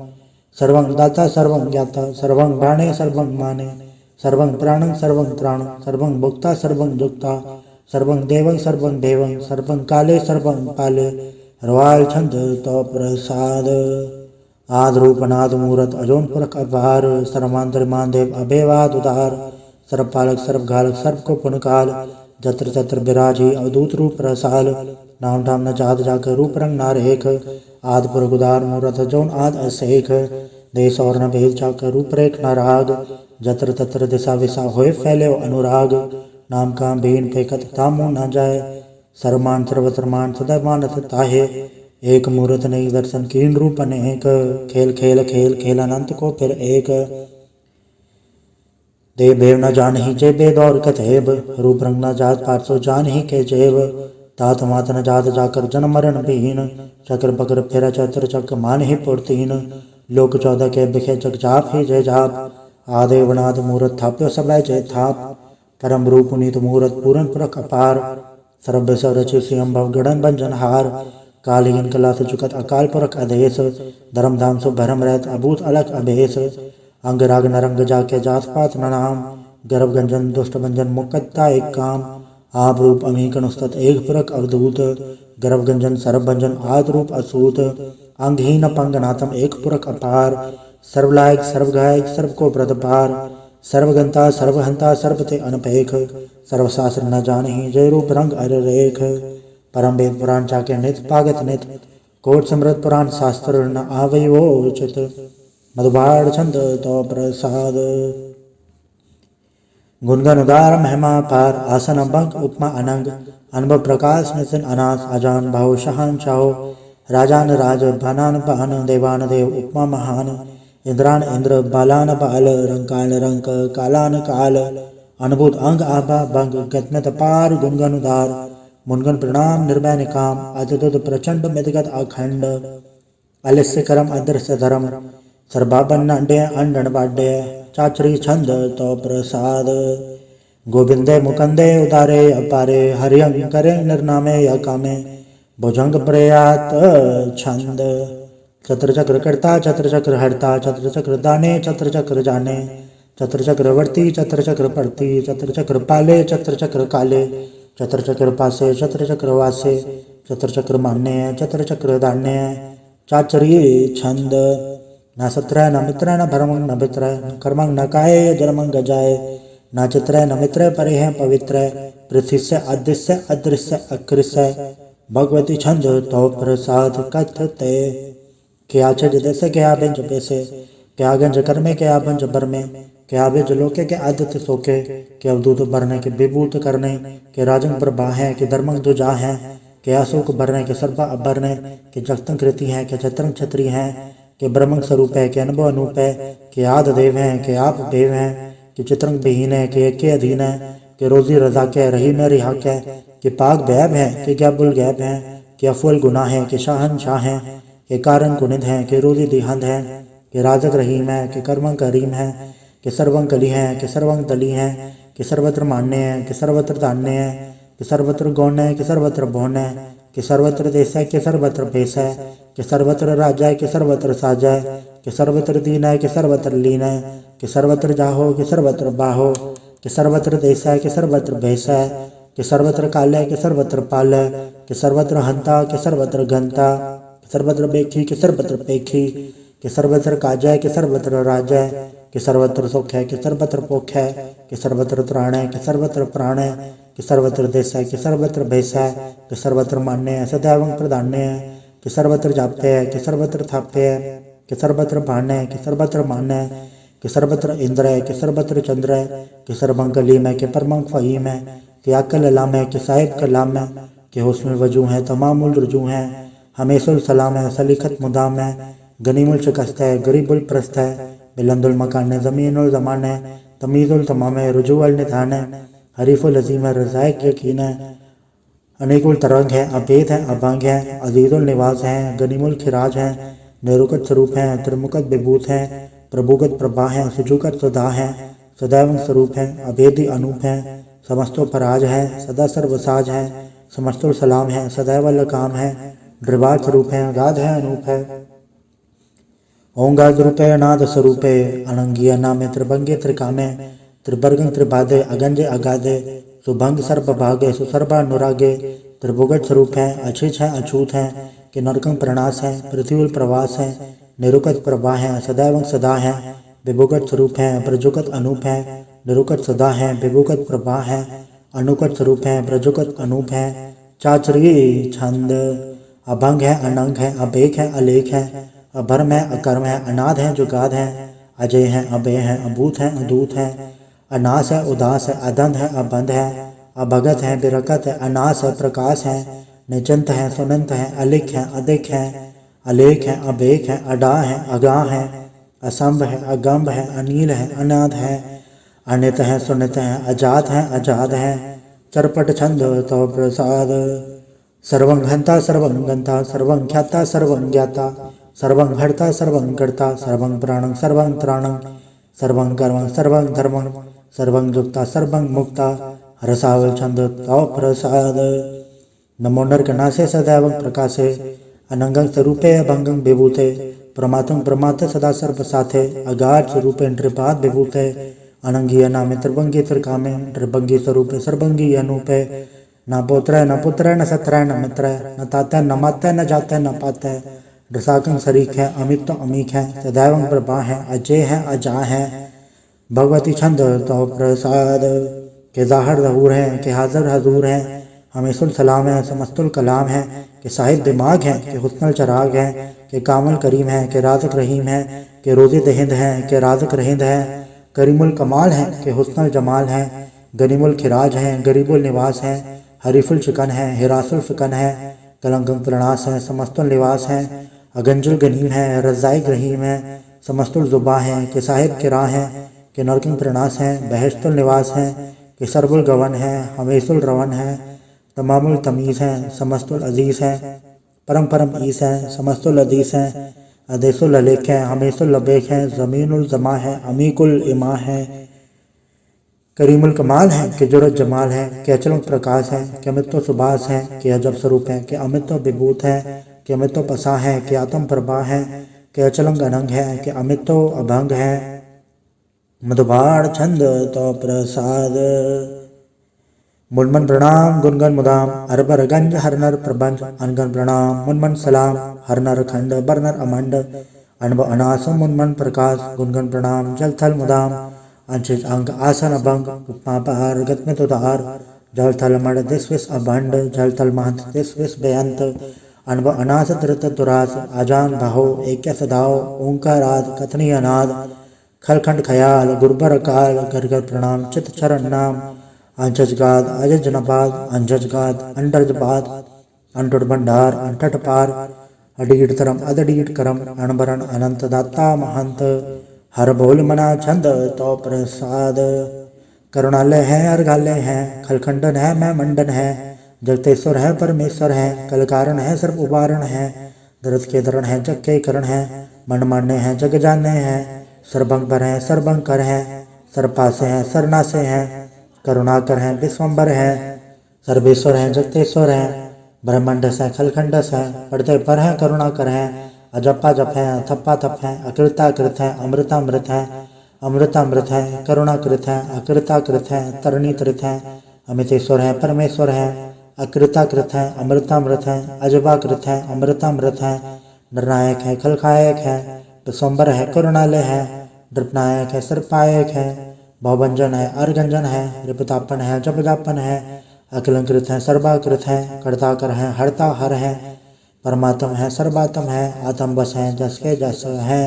सर्वं दाता सर्वं ज्ञाता सर्वं प्राणे सर्वं माने सर्वं प्राणं सर्वं त्राणं सर्वं भोक्ता सर्वं जुक्ता सर्वं देवं सर्वं देवं सर्वं काले सर्वं पाले रवाल छंद तो प्रसाद आद रूपनाद मूरत अजोन पुरख अपार सर्वांतर मानदेव अभेवाद उदार सर्वपालक सर्वघालक सर्व को पुनकाल जत्र तत्र विराजी अवधूत रूप रसाल नाम धाम न जात जाकर रूप रंग नार एक आद पुरख उदार मूरत अजोन आद असेख देश और न भेद जाकर रूप रेख न राग जत्र तत्र दिशा विशा होए फैले अनुराग नाम का बेन फेकत तामो न जाए सर्वमान सर्वत्रमान सदा मानत ताहे एक मूर्त नहीं दर्शन कीन रूप अनेक खेल खेल खेल खेल अनंत को फिर एक देव भेव न जान ही जय बेद और कथेब रूप रंग न जात पारसो जान ही के जेब तात मात न जात जाकर जन मरण विहीन चक्र बकर फिर चत्र चक मान ही पुरतीन लोक 14 के बिखे जग जाप ही जय जाप आदेवनाथ मूर्त थाप्यो सबय जय थाप परम रूप नीत मूर्त पूरन पुरख अपार सर्व रचि सिंह भव गणन भंजन हार कालीन कला से चुकत अकाल पुरख अधेश धर्म धाम सो भरम रहत अभूत अलग अभेश अंग राग नरंग जाके जात पात नाम गर्भ गंजन दुष्ट भंजन मुक्ता एक काम आप रूप अमीकन उस्तत एक पुरख अवधूत गर्भ गंजन सर्व भंजन आद रूप असूत अंगहीन पंगनाथम एक पुरख अपार सर्वलायक सर्वगायक सर्व को व्रत पार सर्वगंता सर्वहंता सर्वते अनपेख सर्वशास्त्र न जानहि जय रूप रंग अर रेख परम वेद पुराण चाके नित पागत नित कोट समृत पुराण शास्त्र न आवै वो उचित मधुबाण छंद तो प्रसाद गुणगन उदार महिमा पार आसन बंक उपमा अनंग अनुभव प्रकाश नितिन अनाथ अजान भाव शहान चाहो राजान राज भानान भान देवान देव उपमा महान इंद्रान इंद्र बालान बाल रंकान रंक कालान काल अनुभूत अंग आभा भंग गतमत पार गुणगन उदार मुनगन प्रणाम निर्भय निकाम अद्भुत प्रचंड मिदगत अखंड अलिस्य करम अदृश्य धर्म सर्वाभन अंडे अंडन बाड्य चाचरी छंद तो प्रसाद गोविंदे मुकंदे उदारे अपारे हरियंग करे निर्नामे या कामे भुजंग प्रयात छंद चत्र चक्र करता चत्र चक्र हरता चत्र चक्र दाने चत्र चक्र जाने चत्र चक्र वर्ती चत्र चक्र पड़ती चत्र चक्र पाले चत्र चक्र काले चत्र चक्र पासे चत्र चक्र वासे चत्र चक्र मान्य चत्र चक्र दान्य चाचरी छंद न सत्र न मित्र न भरमंग न भित्र न कर्मंग न काय जन्मंग गजाए न चित्र न मित्र परे हैं पवित्र पृथ्वी से अदृश्य अदृश्य अकृष्य भगवती छंद तो प्रसाद कथते क्या छज जैसे क्या बेंच पैसे क्या गंज कर में क्या बंज बर में क्या बेज लोके के आदित्य सोके के अवधूत भरने के विभूत करने के राजंग प्रभा है के धर्मंग दुजा है के अशोक भरने के सर्पा अभरने के जगतंग कृति है के छत्रंग छत्री है के ब्रह्मंग स्वरूप है के अनुभव अनूप है के आद देव है के आप देव है के चित्रंग विहीन है के अधीन है के रोजी रजा के रही में रिहा के पाक बैब है के क्या बुल गैब है के अफुल गुनाह है के शाहन शाह है के कारण गुणित हैं, के रोज़ी देहंद हैं, के राजक रहीम है, के कर्मं करीम है, के सर्वं कली हैं, के सर्वं तली हैं, कि सर्वत्र मान्य है, कि सर्वत्र दान्य है, कि सर्वत्र गौण है, कि सर्वत्र भौन है, कि सर्वत्र देश है, कि सर्वत्र भेष है, कि सर्वत्र राजा है, कि सर्वत्र साजा है, कि सर्वत्र दीन है, कि सर्वत्र लीन है, कि सर्वत्र जाहो, कि सर्वत्र बाहो, कि सर्वत्र देश है, कि सर्वत्र भेष है, कि सर्वत्र काल है, कि सर्वत्र पाल है, कि सर्वत्र हंता, कि सर्वत्र घंता, कि सर्वत्र बेखी, कि सर्वत्र पेखी, कि सर्वत्र काज है, कि सर्वत्र राज है, कि सर्वत्र सुख है, कि सर्वत्र पोख है, कि सर्वत्र त्राण है, कि सर्वत्र प्राण है, कि सर्वत्र देश है, कि सर्वत्र भेष है, कि सर्वत्र मान्य है, सदैवं प्रधान्य है, कि सर्वत्र जाप्य है, कि सर्वत्र थाप्य है, कि सर्वत्र भान है, कि सर्वत्र मान है, कि सर्वत्र इंद्र है, कि सर्वत्र चंद्र है, कि सर्वं कलीम है, कि परमं फहीम है, कि अक्ल अलाम है, कि साहिब कलाम है, कि हुस्न वजू है, तमामुल रुजू है, हमेशुल सलाम है, सलीखत मुदाम है, गनीमुल शिकस्त है, गरीबुल प्रस्त है, बिलंदुल मकान है, ज़मीनुल ज़मान है, तमीज़ुल तमाम है, रुजूअल निधान है, हरीफुल अज़ीम है, रज़ाइक यकीन है, अनेकुल तरंग है, अभेद है, अभंग है, अजीज़ुल निवास है, गनीमुल खिराज है, निरुकत स्वरूप है, त्रिमुकत विभूत है, प्रभुगत प्रभा है, सुजुगत सुधा है, सदैव स्वरूप है, अभेदी अनूप है, समस्तो फराज है, सदा सर्वसाज है, समस्तुल सलाम है, सदैव लकाम है, ड्रिबाद स्वरूप है, गाध है, अनूप है, ओंकार रूपे अनाद स्वरूपे, अनंगिया नामे त्रिभंगे त्रिकामे, त्रिभर्गं त्रिबाधे, अगंजे अगाधे, सुभंग सर्प भागे, सुसर्पा अनुरागे, त्रिभुगत स्वरूप है, अछिच है, अछूत है, कि नरकं प्रणास है, पृथ्वी प्रवास है, निरुकत प्रभा है, सदैव सदा है, विभुगत स्वरूप है, प्रजुगत अनूप है, निरुकत सदा है, विभुगत प्रभा है, अनुकट स्वरूप है, प्रजुगत अनूप है, चाचरी छंद, अभंग है, अनंग है, अभेक है, अलेख है, अभर्म है, अकर्म है, अनाद है, जुगाद है, अजय है, अभय है, अभूत है, अदूत है, अनास है, उदास है, अदंध है, अबंध है, अभगत है, बिरकत है, अनास है, प्रकाश है, निचंत है, सुनंत है, अलिख है, अधिक है, अलेख है, अबेक है, अडा है, अगाह है, असंभ है, अगंभ है, अनील है, अनाद है, अनित है, सुनित है, अजात है, अजाद है, चरपट छंद तो प्रसाद, सर्वं हंता, सर्वं गंता, सर्वं ख्याता, सर्वं ज्ञाता, सर्वं हर्ता, सर्वं कर्ता, सर्वं प्राणं, सर्वं त्राणं, सर्वं कर्मं, सर्वं धर्मं, सर्वं जुक्ता, सर्वं मुक्ता, रसावल छंद तो प्रसाद। नमो नरकनासे सदैव प्रकाशे, अनंगं स्वरूपे अभंगं विभूते, प्रमातं प्रमाते सदा सर्वसाथे, अगाध स्वरूपे नृपाद विभूते, अनंगीय नामे त्रिभंगी त्रिकामे, नृभंगी स्वरूपे सर्वंगी अनूपे, न पोत्र न पुत्र न सत्र न मित्र, न ताते न माते न जाते न पाते, रसाकं शरीक है, अमित तो अमीक है, सदैवं प्रभा है, अजय है, अजा है, भगवती छंद तो प्रसाद, के ज़ाहिर ज़हूर है, के हाजिर हजूर है, हमेशुल सलाम है, समस्तुल कलाम है, के साहिब दिमाग है, के हुस्नुल चराग है, के कामल करीम है, के राज़िक रहीम है, के रोज़ी दहिंद है, के राज़िक रहिंद है, करीमुल कमाल है, के हुस्नुल जमाल है, गनीमुल खिराज है, गरीबुल निवास है, हरीफुल शिकन है, हिरासुल फिकन है, कलंकं प्रणास है, समस्तुल निवास है, अगंजुल गनीम है, रज़ाइक रहीम है, समस्तुल जुबा है, के साहिब किरा है, के नरकं प्रणास है, बहश्तुल निवास है, के सरबुल गवन है, हमेशुल रवन है, तमामुल तमीज़ है, समस्तुल अजीज़ है, परम परम ईस है, समस्तुल अदीस है, अदेसुल अलेख है, हमेशुल लबेक है, ज़मीनुल जमा है, अमीकुल इमा है, करीमुल कमाल है, के जुरत जमाल है, के अचल प्रकाश है, के अमित्व सुभाष है, के अजब स्वरूप है, के अमित्व विभूत है, के अमित्व पसा है, के आत्म प्रभा है, के अचलंग अनंग है, के अमित्व अभंग है, मधुबाण छंद तो प्रसाद। मुनमन प्रणाम गुणगन मुदाम, अरबर गंज हरनर प्रबंध, अनगन प्रणाम मुनमन सलाम, हरनर खंड बरनर अमंड, अनब अनास मुनमन प्रकाश, गुणगन प्रणाम जल थल मुदाम, अंशिष अंग आसन अभंग, उपमा पहार गत उदार, जल थल मण दिस विस अभंड, जल थल महंत दिस विस बेअंत, अनब अनास धृत दुरास, आजान भाहो एक सदाओ, ओंकाराद कथनी अनाद, खलखंड खयाल गुरबर काल, घर घर प्रणाम चित चरण नाम, अंजजगाद अजजनबाद, अंजजगाद अंडरजबाद, अंटुट भंडार अंटट पार, अडीट तरम अदडीट करम, अणबरण अनंत दाता महंत, हर बोल मना छंद तो प्रसाद। करुणालय है अर्घालय है, खलखंडन है मैं मंडन है, जगतेश्वर है परमेश्वर है, कलकारण है सर्व उबारण है, दरद के दरण है, जग के करण है, मन माने हैं, जग जाने हैं, सर्वभंकर हैं, सर्वंकर हैं, सर्वपासे हैं, सरनासे हैं, करुणाकर हैं, विश्वम्बर हैं, सर्वेश्वर हैं, जगतेश्वर हैं, ब्रह्मंडस हैं, खलखंडस हैं, पढ़ते पर हैं, करुणाकर हैं, अजपा जप हैं, अथप्पा थप हैं, अकृताकृत हैं, अमृतामृत हैं, अमृतामृत हैं, करुणाकृत हैं, अकृताकृत हैं, तरणीकृत हैं, अमितेश्वर हैं, परमेश्वर हैं, अकृताकृत हैं, अमृतामृत हैं, अजबाकृत हैं, अमृतामृत हैं, निर्णायक हैं, खलखायक हैं, विश्वम्बर है, करुणालय है, नृपनायक है, सर्पायक है, भवभंजन है, अर्गंजन है, रिपतापन है, जपजापन है, अकलंकृत है, सर्वाकृत है, कर्ताकर है, हरता हर है, परमात्म है, सर्वात्म है, आत्म बस है, जस के जस है,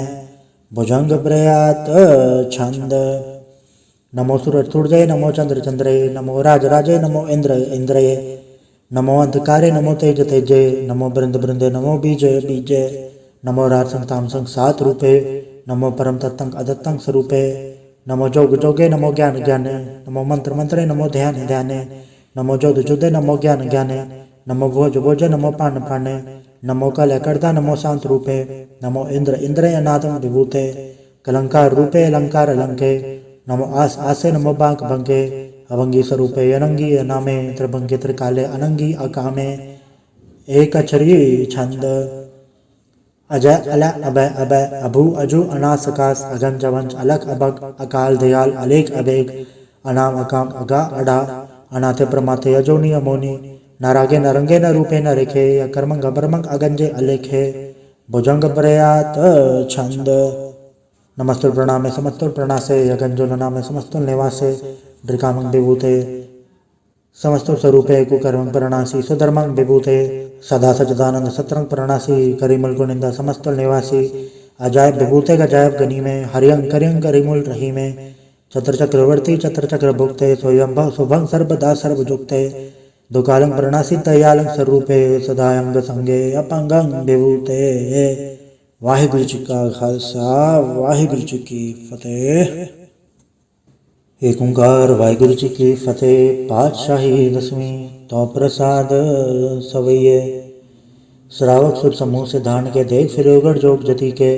भुजंग प्रयात छंद। नमो सूरज सूर्य, नमो चंद्र चंद्रे, नमो राज राजे, नमो इंद्र इंद्रये, नमो अंधकारे, नमो तेज तेजे, नमो बृंद बृंदे, नमो बीजे बीजे, नमो राज संग ताम संग सात रूपे, नमो परम तत्तंग अदत्तंग स्वरूपे, नमो जोग जोगे, नमो ज्ञान ज्ञाने, नमो मंत्र मंत्रे, नमो ध्यान ध्याने, नमो जोध जुदे, नमो ज्ञान ज्ञाने, नमो भोज भोजे, नमो पान पाने, नमो कलय कर्ता, नमो शांत रूपे, नमो इंद्र इंद्रे अनादम विभूते, कलंकार रूपे अलंकार अलंके, नमो आस आसे, नमो बांक भंगे, अभंगी स्वरूपे अनंगी अनामे, त्रिभंगे त्रिकाले अनंगी अकामे, एक अक्षरी छंद। अजय अल अभय अभय अभु अजु अनास अकास अगन जवंश अलक अबक अकाल दयाल अलेख अबेग अनाम अकाम अगा अडा अनाथे प्रमाथे अजोनी अमोनी, नारागे नरंगे न रूपे न रेखे, अकर्मंग अबरमंग अगंजे अलेखे, भुजंग प्रयात छंद। नमस्तुल प्रणामे समस्तुल प्रणासे, अगंजो ननामे समस्तुल निवासे, ड्रिकामंग विभूते समस्तुल स्वरूपे, कुकर्मंग प्रणासी, सुधर्मंग विभूते, सदा सचदानंद सत्रंग प्रणासी, करिमुल गुनिंदा समस्तुल निवासी, अजायब विभूते गजायब गनी में, हरियंग करियंग करिमुल रही में, चत्र चक्रवर्ती चत्र चक्र भुक्ते, स्वयंभव शुभंग सर्वदा सर्वजुक्ते, दुकालंग प्रणासी दयालंग स्वरूपे, सदायंग संगे अपंगंग विभूते। वाहिगुरु जी का खालसा, वाहिगुरु जी की फतेह। एक ओंकार वाहिगुरु जी की फतेह। पातशाही दसवीं तो प्रसाद सवैये, श्रावक सुर समूह से धान के देख फिरोगढ़ जोग जति के,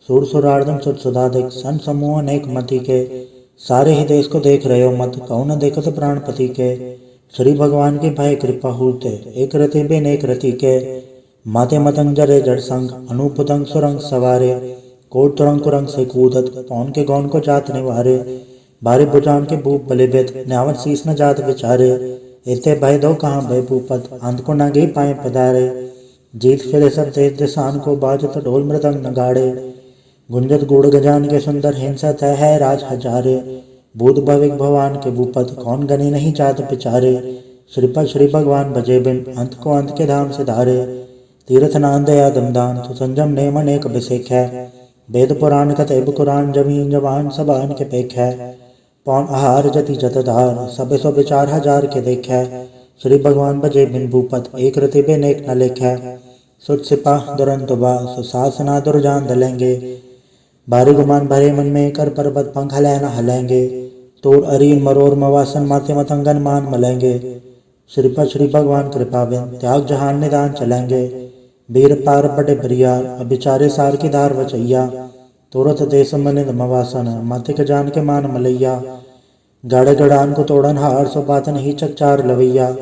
सुर सुरार्दम सुर सुधाधिक सन समूह अनेक मति के, सारे ही देश को देख रहे हो मत, कहो न देखो तो प्राणपति के, श्री भगवान की भय कृपा होते, एक रति बिन एक रति के, माते मतंग जरे जड़ संग, अनुपतंग सुरंग सवारे, कोट तुरंग कुरंग से कूदत, पौन के गौन को जात निवारे, भारी बुझान के भूप बलिबित, न्यावत शीस न जात विचारे, इते भय दो कहाँ भय भूपत, अंत को न गे पाए पधारे, जीत फिरे सब तेज दिसान को, बाजत ढोल मृदंग नगाड़े, गुंजत गुड़ गजान के सुंदर हिंसत है राज हजारे, भूत भविक भगवान के भूपत, कौन गने नहीं जात पिचारे, श्रीपद श्री भगवान भजे बिन, अंत को अंत के धाम से धारे, तीर्थ नान दया दमदान, तो संजम नेम अनेक अभिषेक है, वेद पुराण कतैब कुरान, जमीन जवान सबान के पेख है, पौन आहार जति जतधार, सब सौ विचार हजार के देख है, श्री भगवान भजे बिन भूपत, एक रति बिन एक न लेख है, सुत सिपाह दुरंत बा, सुशासना दुर्जान दलेंगे, भारी गुमान भरे मन में, कर पर्वत पंख हलै न हलेंगे, तोड़ अरीन मरोर मवासन, माथे मतंगन मान मलेंगे, श्रीपद श्री भगवान कृपा बिन, त्याग जहान निदान चलेंगे, वीर पार बड़े बरियार, अभिचारे सार की धार वचैया, तुरत देश मनिंद मवासन, मातिक जान के मान मलैया, गाड़े गड़ान को तोड़न हार, सो बात नहीं चकचार लवैया,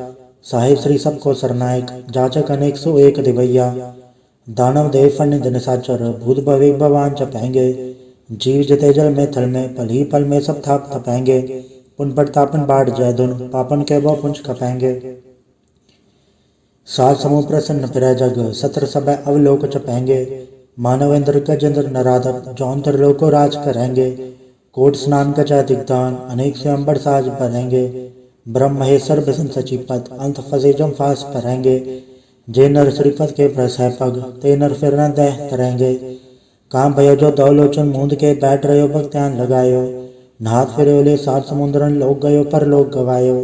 साहिब श्री सबको सरनायक, जाचक अनेक सो एक दिवैया, दानव देव फणिंद निशाचर, भूत भविक भगवान चपेंगे, जीव जते जल में थल में, पल ही पल में सब थाप थपेंगे, पुन प्रतापन बाढ़ जय धुन, पापन के वो पुंज खपेंगे, सात समूह प्रसन्न फिरै जग, सत्र सब अवलोक चपेंगे, मानव इंद्र गजेंद्र नराधक, जौन लोको राज करेंगे, कोट स्नान कचा दिग्दान, अनेक से अंबर साज भरेंगे, ब्रह्म महेश्वर बिसन सचिपत, अंत फसे जम फास भरेंगे, जे नर श्रीपद के प्रस है पग, ते नर फिर न दह तरेंगे, काम भयो जो दौलोचन मूंद के, बैठ रहे भक्त्यान लगायो, नाथ फिर ले सात समुद्रन लोग गयो पर लोग गवायो,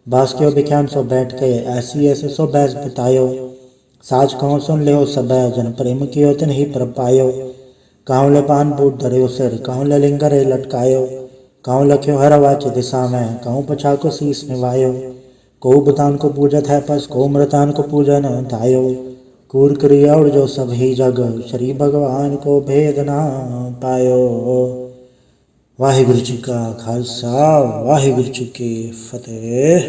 बास क्यों बिख्यान सो बैठ के, ऐसी ऐसे सो बैस बितायो, साज कहो सुन ले सब, जन प्रेम कियो तिन ही पर पायो, काहू ले पान बूट धरे सिर, कहूँ ले लिंगरे लटकायो, कहूँ लख्यो हर वाच दिशा में, कहूँ पछा को शीस निवायो, को बुतान को पूजत है पस, को मृतान को पूजन धायो, कूर क्रिया और जो सब ही जग, श्री भगवान को भेद ना पायो। वाहिगुरु जी का खालसा, वाहिगुरु जी की फतेह।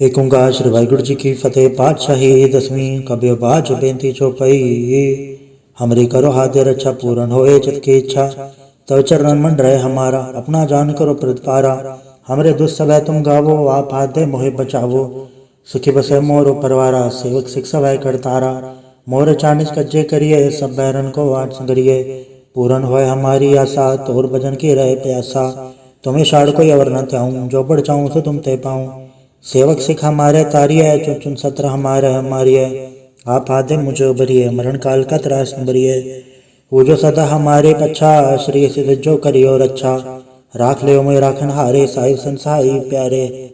एक ओंकार श्री वाहिगुरु जी की फतेह। पातशाही 10वीं कबियो बाज बेनती चौपाई। हमरी करो हाथ रक्षा पूर्ण होए चित की इच्छा, तव चरण मन रहे हमारा, अपना जान करो प्रतिपारा। हमरे दुस्सह तुम गावो, आप हाथ दे मोहे बचावो। सुखी बसे मोरो परवारा, सेवक शिक्षा वह करतारा। मोर चानिस कज्जे करिए, सब बैरन को वाट संगरिए। पूर्ण होए हमारी आशा, तोर भजन की रहे प्यासा। तुम्हें शाड़ कोई अवर न त्याऊं, जो बढ़ चाहूं सो तुम ते पाऊं। सेवक सिख हमारे तारिय, चुन चुन सत्र हमारे हमारिय। आप आदे मुझे उबरिए, मरण काल का त्रास बरिए। वो जो सदा हमारे पच्छा, श्री सिद्ध जो करियो रक्षा। राख ले मोय राखन हारे, साहिब संसाई प्यारे।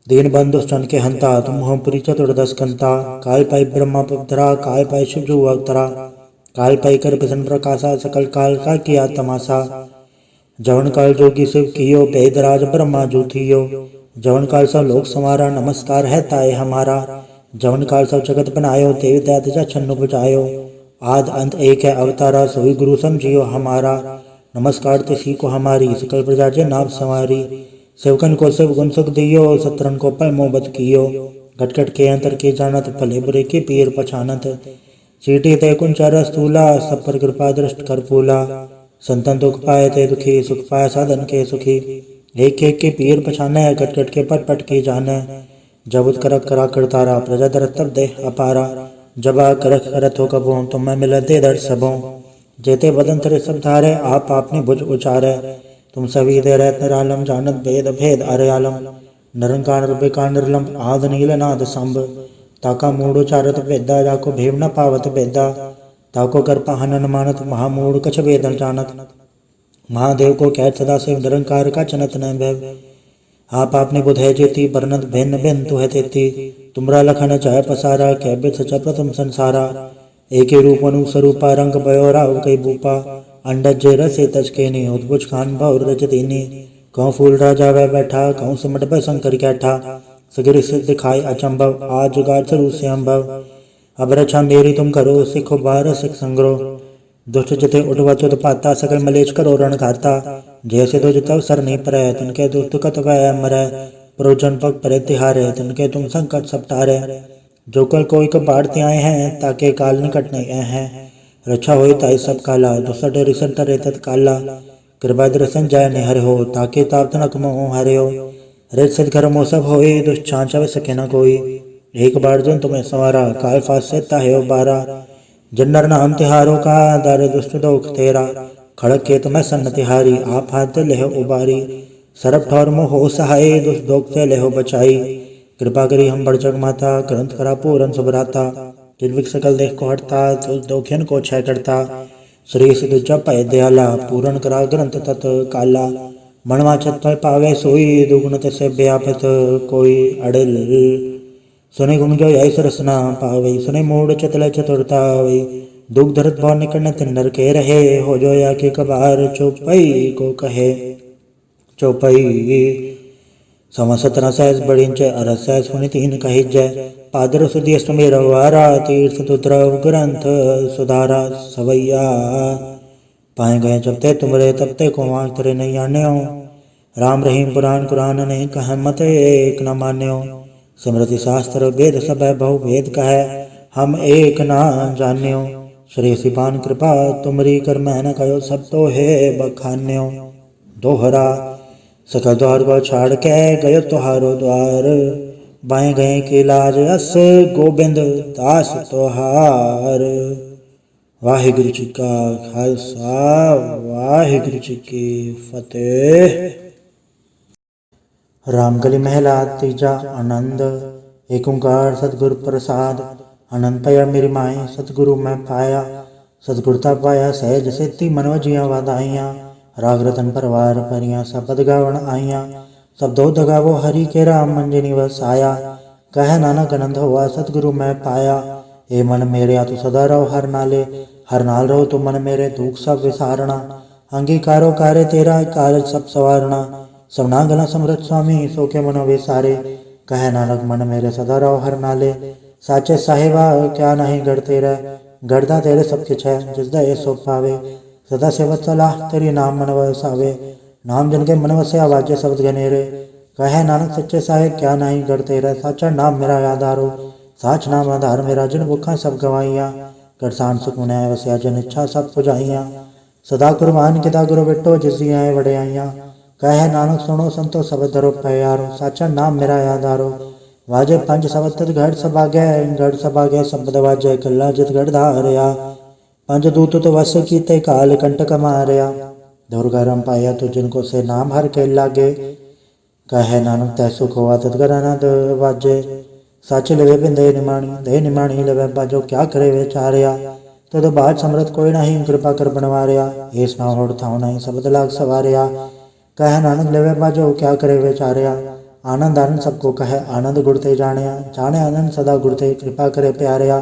दीन बंधु स्तन के हंता, तुम हो पुरी चतुर्दश कंता। काल पाई ब्रह्मा पुत्रा, काल पाई शिव जो अवतरा। काल पाई कर प्रसन्न प्रकाशा, सकल काल का किया तमाशा। जवन काल जोगी शिव कियो, वेदराज ब्रह्मा जूथियो। जवन काल सब लोक समारा, नमस्कार है ताए हमारा। जवन काल सब जगत बनायो, देव दैत जा छन्नु बजायो। आद अंत एक है अवतारा, सोई गुरु समझियो हमारा। नमस्कार तिसी को हमारी, सकल प्रजा जे नाम संवारी। सेवकन को शिव गुण सुख दियो, सत्रन को पल मोहब्बत कियो। घटघट के अंतर के जानत, भले बुरे के पीर पछानत। चीटी ते कुंचार स्थूला, सब पर कृपा दृष्ट कर फूला। संतन दुख पाए ते दुखी, सुख पाए साधन के सुखी। एक एक के पीर पछाने, घटघट के पट पट के जाने। जब उत्करक करा करतारा, प्रजा दर तब दे अपारा। जब आ करख करत हो कबो, तुम मैं मिल दे दर सबों। जेते बदन तरे सब धारे, आप आपने भुज उचारे। तुम सभी दे रहत निरालम, जानत भेद भेद अरयालम। निरंकार निर्विकार निर्लम, आद नील नाद संभ। ताका मूढ़ उचारत वेदा, जाको भेव न पावत वेदा। ताको कृपा हनन मानत, महामूढ़ कछ वेद न जानत। महादेव को कहत सदा शिव, निरंकार का चनत न भैव। आप आपने बुध है जेती, बरनत भिन्न भिन्न तु है तेती। तुमरा लखन चाय पसारा, कैबित सचा प्रथम संसारा। एके रूप अनुस्वरूपा, रंग भयो राव कई भूपा। अंडज जे रसे तज के ने, उद्भुज खान भौर रज दीने। कहूँ फूल राजा वह बैठा, कहूँ सिमट पर शंकर कैठा। सगिर सिद्ध दिखाई अचंभव, आज जुगाड़ सरू से अम्भव। अब रक्षा मेरी तुम करो, सिखो बार सिख संग्रो। दुष्ट जते उठवा तुद पाता, सकल मलेच करो रण खाता। जैसे दो जतव सर नहीं परै, तिनके दुष्ट कत वह मरै। प्रोजन पग परे तिहारे, तिनके तुम संकट सब टारे। जो कल कोई को बाढ़ते आए हैं, ताके काल निकट नहीं आए हैं। रक्षा होई ताई सब काला, दुसट रिसन तरे तत्काला। कृपा दर्शन जय निहर हो, ताके ताप तनक मोह हरे हो। रित सिद्ध घर मोह सब होए, दुष्ट छांच अब सके न कोई। एक बार जन तुम्हें संवारा, काल फास से ताहे बारा। जन्नर नाम तिहारों का, दार दुष्ट दोख तेरा। खड़क के तुम्हें सन्न तिहारी, आप हाथ लेहो उबारी। सरब ठौर मोह हो सहाय, दुष्ट दोख से लेहो बचाई। कृपा करी हम बड़ जग माता, ग्रंथ करा पूरन सुभराता। निर्विक सकल देख को हटता, दोखियन को क्षय करता। श्री सिद्ध जप दयाला, पूरन करा ग्रंथ तत् काला। मनवाचत फल पावे सोई, दुगुणत से व्यापित कोई अड़िल। सुने गुण जो यही सरसना पावे, सुने मूड चतल चतुरता वे। दुख धरत भाव निकट तिन्नर के रहे, हो जो या के कबार चौपई को कहे। चौपई सवा 17 सहस बड़िंच, अरस सहस सुनि तीन कहि जय। पादर सुधि अष्टमी रघुवारा, तीर्थ तुद्रव ग्रंथ सुधारा। सवैया पाए गए जब ते तुमरे, तब ते को वांग तेरे नहीं आने हो। राम रहीम पुराण कुरान ने कह मत एक न मान्यो। स्मृति शास्त्र वेद सब बहु भेद कहे, हम एक ना जान्यो। श्री सिपान कृपा तुमरी कर मैन कहो, सब तो है बखान्यो। दोहरा सकल द्वार को छाड़ के गयो तुहारो द्वार। बाएं गए के लाज अस, गोबिंद दास तोहार। वाहिगुरु जी का खालसा, वाहिगुरु जी की फतेह। रामगली महला तीजा आनंद। एक ओंकार सतगुरु प्रसाद। आनंद पाया मेरी माए, सतगुरु मैं पाया। सतगुरता पाया सहज सेती, मनव जिया वाधाइया। राग रतन परवार परियां, सबद गावण आइया। सब दो दगावो हरि के राम, मंजिनी वसाया। कह नानक आनंद हुआ, सतगुरु मैं पाया। ए मन मेरे तू सदा रहो हर नाले, हर नाल रहो तू मन मेरे, दुख सब विसारणा। अंगीकारो कार्य तेरा, कारज सब सवारणा। सबना गला समृत स्वामी, सो के मनो विसारे। कहे नानक मन मेरे सदा रहो हर नाले। साचे साहिबा क्या नहीं गढ़ तेरा, गढ़दा तेरे सब किछ है जिसदा ये सो पावे। सदा सेवत सलाह तेरी नाम मन वसावे, नाम जन के मन वसे आवाजे शब्द गनेरे। कहे नानक सच्चे साहिब क्या नहीं गढ़ तेरा, साचा नाम मेरा आधारो। साच नाम आधार मेरा जिन भुखा सब गवाइया, करसान सुकुन है वसिया जन इच्छा सब पुजाइया। सदा कुर्बान किता गुरु बिटो जिस दी आए वड़ियाइया। कहे नानक सुनो संतो सब धरो प्यारो, साचा नाम मेरा आधारो। वाजे पंज सबत गढ़ सभागे, गढ़ सभागे शब्द वाजे कला जित गढ़ धारया। पंज दूत तो वस कीते काल कंटक मारया, दुर्गरम पाया तो जिनको से नाम हर के लागे। कहे नानक तै सुख हुआ तदगर आनंद वाजे, सच लवे बिंदे निमाणी दे निमाणी लवे बाजो क्या करे विचारिया। तद बाद समरत कोई नहीं कृपा कर बनवारिया, एस ना होड़ थाओ नहीं शब्द लाग सवारिया। कहे नानक लवे बाजो क्या करे विचारिया, आनंद आनंद सबको कहे आनंद गुड़ते जानिया। जाने आनंद सदा गुड़ते कृपा करे प्यारिया,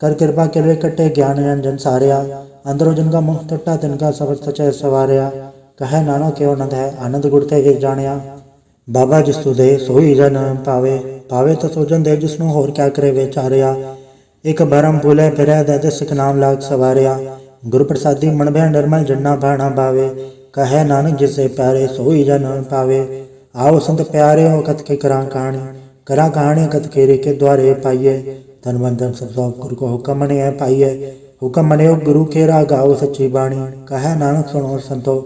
कर कृपा के वे कटे ज्ञान रंजन सारिया। अंदरों जिनका मुख टट्टा तिनका सब सचे सवारिया। कहे नानक क्यों नंद है आनंद गुड़ते एक जानिया। बाबा जिसु दे सोई जन पावे, पावे तो सोजन दे जिसनु होर क्या करे विचारिया। एक भरम भूले फिरे दे सिख नाम लाग सवारिया, गुरु प्रसादी मन भय निर्मल जन्ना भाणा भावे। कहे नानक जिसे प्यारे सोई जन पावे, आओ संत प्यारे हो कत के करा कहानी कत केरे के द्वारे पाइये। तन मन धन सब गुरु को हुक्म मने पाइये, हुक्म मने गुरु केरा गाओ सच्ची बाणी। कहे नानक सुनो संतो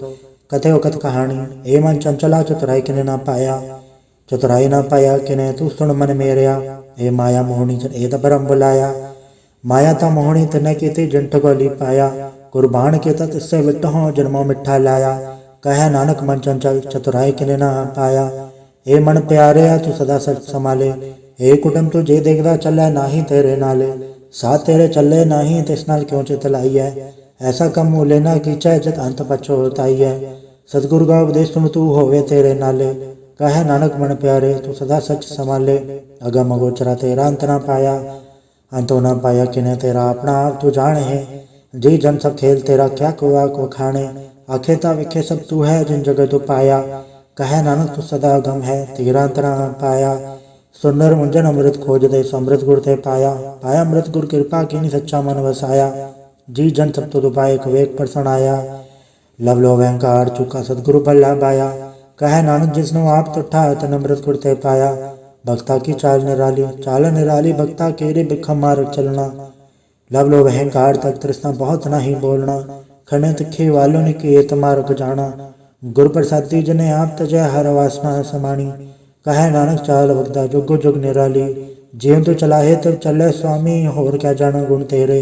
कथे कथ कहानी, ए मन चंचला चतुराई किने ना पाया। चतुराई ना पाया किने तू सुन मन मेरिया, ए माया मोहनी ए तबरम बुलाया। माया ता मोहनी तने कीती जंट गोली पाया, कुर्बान के तत् इससे विटहो जन्मों मिठा लाया। कहे नानक मन चंचल चतुराई किने ना पाया, ए मन प्यारे तू सदा सच संभाले। हे कुटुंब तू जे देखदा चले नाही तेरे नाले, साथ तेरे चले नाही तिस नाल क्यों चित लाई है। ऐसा कम मुँह लेना कीचा जत अंत पछोताई है, सतगुरु का उपदेश सुन तू होवे तेरे नाले। कहे नानक मन प्यारे तू सदा सच संभाले, अगम अगोचरा तेरा अंत ना पाया। अंतो ना पाया किने तेरा अपना आप तू जाने है, जी जन सब खेल तेरा क्या कुआ को खाने। आखेता विखे सब तू है जिन जगह तू पाया, कहे नानक तू सदा गम है तेरा अंत ना पाया। सुंदर मुंजन अमृत खोज दे समृत गुर ते पाया, पाया अमृत गुर कृपा कीनी सच्चा मन वसाया। जी जन सब तो दुपाए विवेक पर आया, लव लो अहंकार चुका सतगुरु भला बाया। कहे नानक जिसनु आप तुठा तन अमृत गुर ते पाया, भक्ता की चाल निराली भक्ता केरे बिखम मार्ग चलना। लव लो अहंकार तक तृष्णा बहुत नहीं बोलना, खने तिखे वालों ने किए तुम्हारा जाना। गुरु प्रसादी जने आप तजय हर वासना समानी, कहे नानक चाल भगता जुग जुग निराली। जीव तू चलाहे तब चले स्वामी होर क्या जाना गुण तेरे,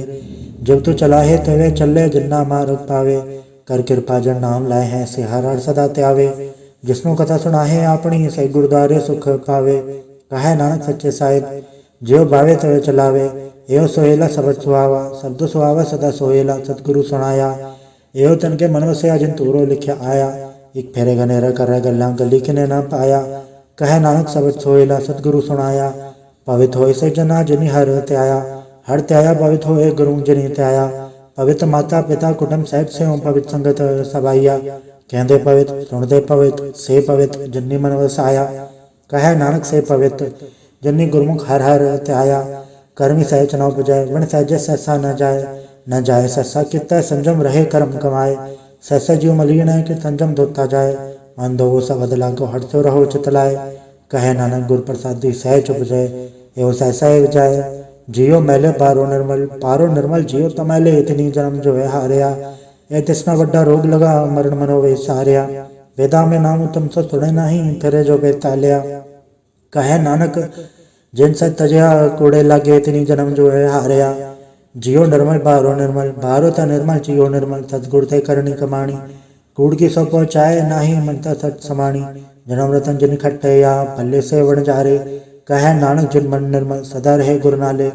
जब तू चलाहे तवे चले जिन्ना मार्ग पावे। कर कृपा जन नाम लाए हैं से हर हर सदा त्यावे, जिसनु कथा सुनाहे अपनी से गुरुद्वारे सुख पावे। कहे नानक सच्चे साहिब जो भावे तवे चलावे, एव सोहेला शब्द सुहावा शब्द सुहावा सदा सोहेला। सतगुरु सुनाया एव तन के मन वसे अजिन तूरो लिखया आया, एक फेरे गनेरा करे गल्ला गली किने ना पाया। कहे नानक शब्द सोहेला सतगुरु सुनाया, पवित्र होए से जना जिनी हर त्याया। हर त्याया पवित्र होए गुरु जिनी त्याया, पवित्र माता पिता कुटुंब साहिब से पवित्र संगत सबाइया। कहते पवित्र सुनते पवित्र से पवित्र जन्नी मन वसाया। कहे नानक से पवित्र जन्नी गुरमुख हर हर त्याया। कर्मी सहज न उपजाए वन सहज सहसा न जाए, न जाए सहसा कितना संजम रहे कर्म कमाए। सहसा जीव मलिन है कि संजम धोता जाए, मन दो सबद लागो हटते रहो चितलाए। कहे नानक गुर प्रसादी सहज उपजाए एवं सहसा जाए। जियो मैले पारो निर्मल जियो तमैले इतनी जन्म जो है हारिया। ए तिसना वड्डा रोग लगा मरण मनोवे सारिया, वेदा में नाम तुम सो सुने नहीं फिरे जो बेतालिया। कहे नानक जिन से तजया कूड़े लागे इतनी जन्म जो है हारिया। जियो निर्मल बारो ता निर्मल जियो निर्मल, सतगुर ते करनी कमाणी। कूड़ की सो पहुँचाए नाही मनता सच समाणी, जन्म रतन जिन खट्टे या पल्ले से वण जारे। कहे नानक जिन मन निर्मल सदा रहे गुरु नाले,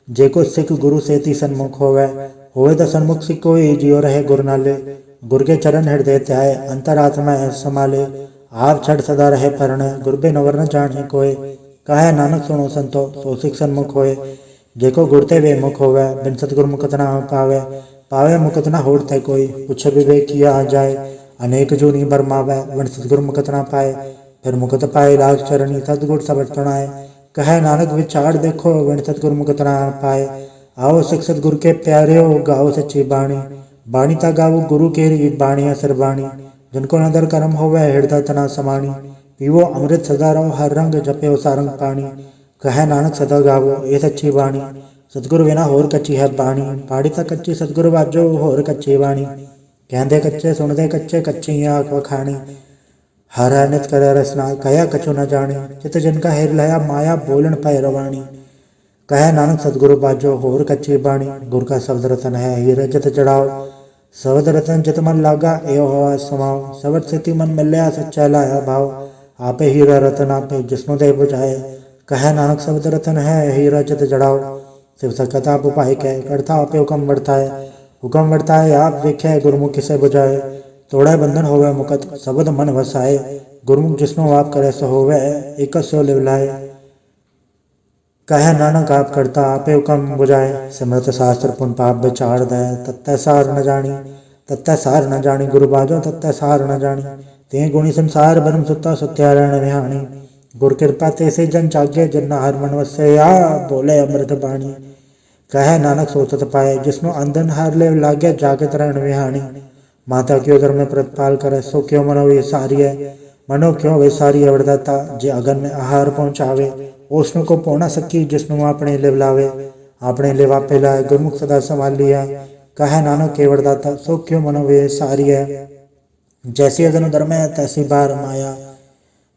जेको सिख गुरु सेती सन्मुख होवे तो सन्मुख सिख कोई जियो रहे गुरु नाले। गुर के चरण हृदय त्याय अंतरात्मा समाले, आप छड़ सदा रहे परण गुरबे नवर न जाने कोय। कहे नानक सुनो संतो सो सिख सन्मुख होए, जेको गुरते वे मुख होवे बिन सतगुरु मुकत ना पावे। पावे मुकत ना होड़ थे कोई, पूछे विवेक किया आ जाए, अनेक जूनी बरमावे वन सतगुरु मुकत ना पाए। फिर मुकत पाए लाग चरणी सतगुर सबट सुनाए। कहे नानक विचार देखो विण सतगुर मुकत ना पाए। आओ सिख सतगुर के प्यारे हो गाओ सच्ची बाणी। बाणी ता गाओ गुरु केरी बाणी असर बाणी। जिनको नदर कर्म होवे हृदय तना समाणी। पीवो अमृत सदा रहो हर रंग जपयो सारंग पाणी। कहे नानक सदा गावो ये सच्ची बाणी। सतगुर बिना होर कच्ची है बाणी। बाड़ी ता कच्ची सतगुर बाजो होर कच्ची बाणी। कहते कच्चे सुनते कच्चे कच्ची आँख वखाणी। हर नित करे रसना कया कछु न जानी। चित जिनका हेर लया माया बोलन पाए रवाणी। कहे नानक सतगुरु बाजो होर कच्ची बाणी। गुर का शब्द रतन है हीरा जित चढ़ाओ। शब्द रतन जित मन लागा एो हवा समाओ। शब्द स्थिति मन मिलया सच्चा लाया भाव। आपे हीरा रतन आपे जिसनो दे बुझाए। कहे नानक शब्द रतन है हीरा जित जड़ाओ। शिव सकत आप उपाय कह करता आपे हुक्म बढ़ता है। हुक्म बढ़ता है आप वेख्या गुरमुख से बुझाए। तोड़े बंधन होवे मुकत शब्द मन वसाए। गुरमुख जिसनो आप करे सो होवे एक सो लिवलाए। कहे नानक आप करता आपे हुक्म बुझाए। सिमरत शास्त्र पुन पाप विचार दे तत्ते सार न जानी। तत्ते सार न जानी गुरु बाजो तत्ते सार न जानी। ते गुणी संसार ब्रह्म सुता सत्यारण विहानी। गुर कृपा ते से जन जागे जिन हर मन वसे आ बोले अमृत बाणी। कहे नानक सोचत पाए जिसनो अंधन हार ले लागे जागत रण विहानी। माता क्यों धर्म में प्रतिपाल करे सो क्यों मनो विसारिय। मनो क्यों विसारिय वरदाता जे अगन में आहार पहुँचावे। ओष्ण को पौना सकी जिसनु अपने लिवलावे। अपने लिवा पिलाए गुरमुख सदा संभाल लिया। कहे नानक के वरदाता सो क्यों मनो विसारिय। जैसी अगन धर्म है तैसी बार माया।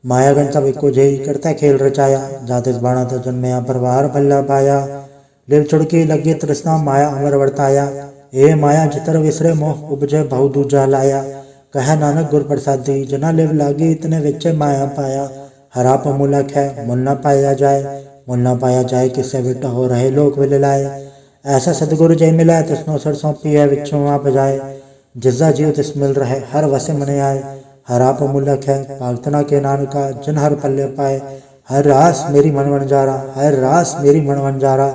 माया गण सब एको जई करता खेल रचाया। जातिस बाणा तो जन्मया परवार भल्ला पाया। लिव छुड़की लगी तृष्णा माया अमर वर्ताया। ए माया जितर विसरे मोह उपजे बहु दूजा लाया। कहे नानक गुर प्रसादी जना लिव लागी इतने विचे माया पाया। हराप मूलक है मुल न पाया जाए। मुल न पाया जाए किससे विट हो रहे लोक विल लाए। ऐसा सतगुरु जय मिला तिसनो सरसों पिया विच्छों आप जाए। जिसदा जीव तिस मिल रहे हर वसे मने आए। हराप मूलक है पागतना के नानका जिन हर पल्ले पाए। हर रास मेरी मन वनजारा हर रास मेरी मन वनजारा।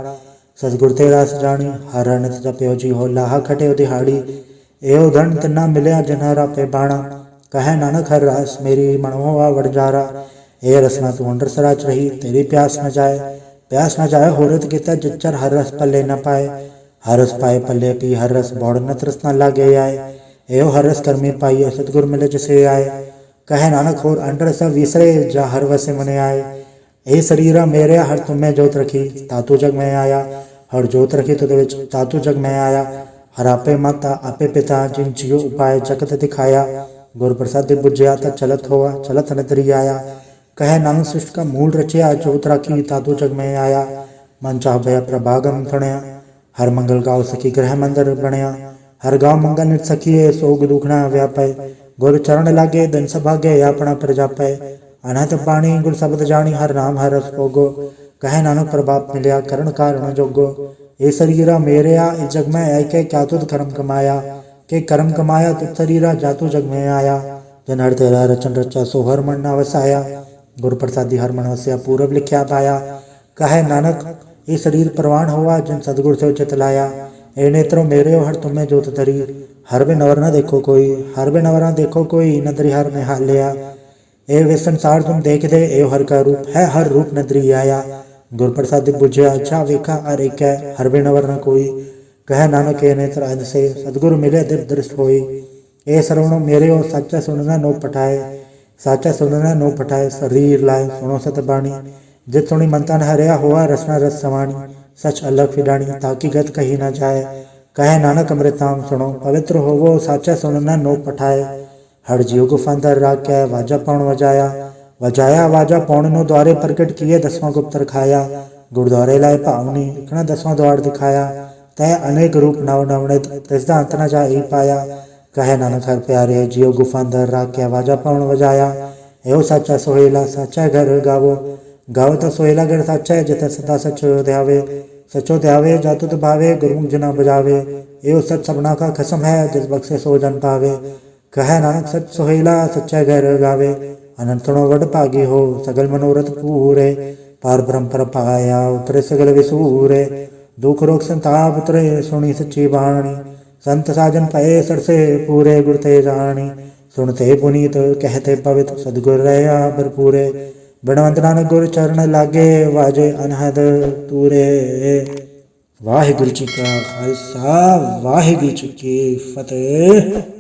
सतगुर ते रास जानी हर नित जप्यो जी हो लाहा खटे दिहाड़ी। एहो धन तिना मिलया जिनहरा पे बाणा। कहे नानक हर रास मेरी मनवा वनजारा। ए रसना तू अंडर सराच रही तेरी प्यास न जाए। प्यास न जाए होरत किता जिच्चर हर रस पल्ले न पाए। हर रस पाए पल्ले पी हर रस बौड़ न तृष्णा लागे आए। एहो हर रस कर्मी पाइए सतगुर मिले जिसे आए। कहे नानक होर अंडर सब विसरे जा हर वसे मने आए। ए शरीरा मेरे हर तुम्हें जोत रखी तातु जग में आया। हर जोत रखी तुद विच तातु जग में आया। हर आपे माता आपे पिता जिन जियो उपाय जगत दिखाया। गुर प्रसाद बुझया त चलत होवा चलत नदरी आया। कहे नानक सृष्टि का मूल रचया जोत राखी तातु जग में आया। मन चाह भया प्रभागम थणया। हर मंगल गाँव सखी ग्रह मंदिर बनया। हर गाँव मंगल नित सखिए सोग दुखना व्यापय। गुर चरण लागे धन सभागे अपना प्रजापय। अनहत पाणी गुर शब्द जानी हर नाम हर रस भोगो। कहे नानक प्रभाप मिलया करण कारण जोगो। ए शरीरा मेरे इस जग में आय के क्या तुद कर्म कमाया। के कर्म कमाया तुद शरीरा जातु जग में आया। जन हर तेरा रचन रचा सो हर मन न वसाया। गुर प्रसादी हर मन वस्या पूरब लिख्या पाया। कहे नानक ये शरीर प्रवाण हुआ जिन सदगुर से उचित लाया। ए नेत्रों मेरे हो हर तुम्हें जोत धरी। हर बे नवर न देखो कोई हर बे नवर न देखो कोई नदरी हर में हाल लिया। ए वे संसार तुम देख दे ए हर का रूप है हर रूप नदरी आया। गुर प्रसाद बुझया अच्छा वेखा अरे कै हर बे नवर न कोई। कहे नानक ए नेत्र अद से सदगुरु मिले दिव दृष्ट होई। ए श्रवणों मेरे हो सच्चा सुनना नो पठाए। साचा सुनना नो पठाए शरीर लाए सुनो सत बाणी। जित सुनी मंता न हरया हुआ रसना रस समाणी। सच अलग फिडाणी ताकि गत कही न जाए। कहे नानक अमृताम सुनो पवित्र होवो साचा सुनना नो पठाए। हर जीव को फंदर राख्या वाजा पौण वजाया। वजाया वाजा पौण नो द्वारे प्रकट किए दसवां गुप्त रखाया। गुरुद्वारे लाए पावनी इकना दसवां द्वार दिखाया। तय अनेक रूप नव नवनित तिसदा अंत न जा ही पाया। कहे नानक हर प्यारे जियो गुफा अंदर राख्या वाजा पौण वजाया। एहो साचा सोहेला साचा घर गावो। गावो तो सोहेला घर साचा जिते सदा सचो ध्यावे। सचो ध्यावे जातु तो भावे गुरुमुख जना बजावे। एहो सच सबना का खसम है जिस बख्शे सो जन पावे। कहे नानक सच सोहेला सच्चा घर गावे। अनंतनो वड भागी हो सगल मनोरथ पूरे। पार ब्रह्म पर पाया उतरे सगल विसूरे। दुख रोग संताप उतरे सुनी सच्ची बाणी। संत साजन पए सरसे पूरे गुर ते जानी। सुनते पुनीत कहते पवित्र सदगुर रहा भरपूरे बनवंत नानक गुर चरण लागे वाजे अनहद तूरे। वाहिगुरु जी का खालसा वाहिगुरु जी की फतेह।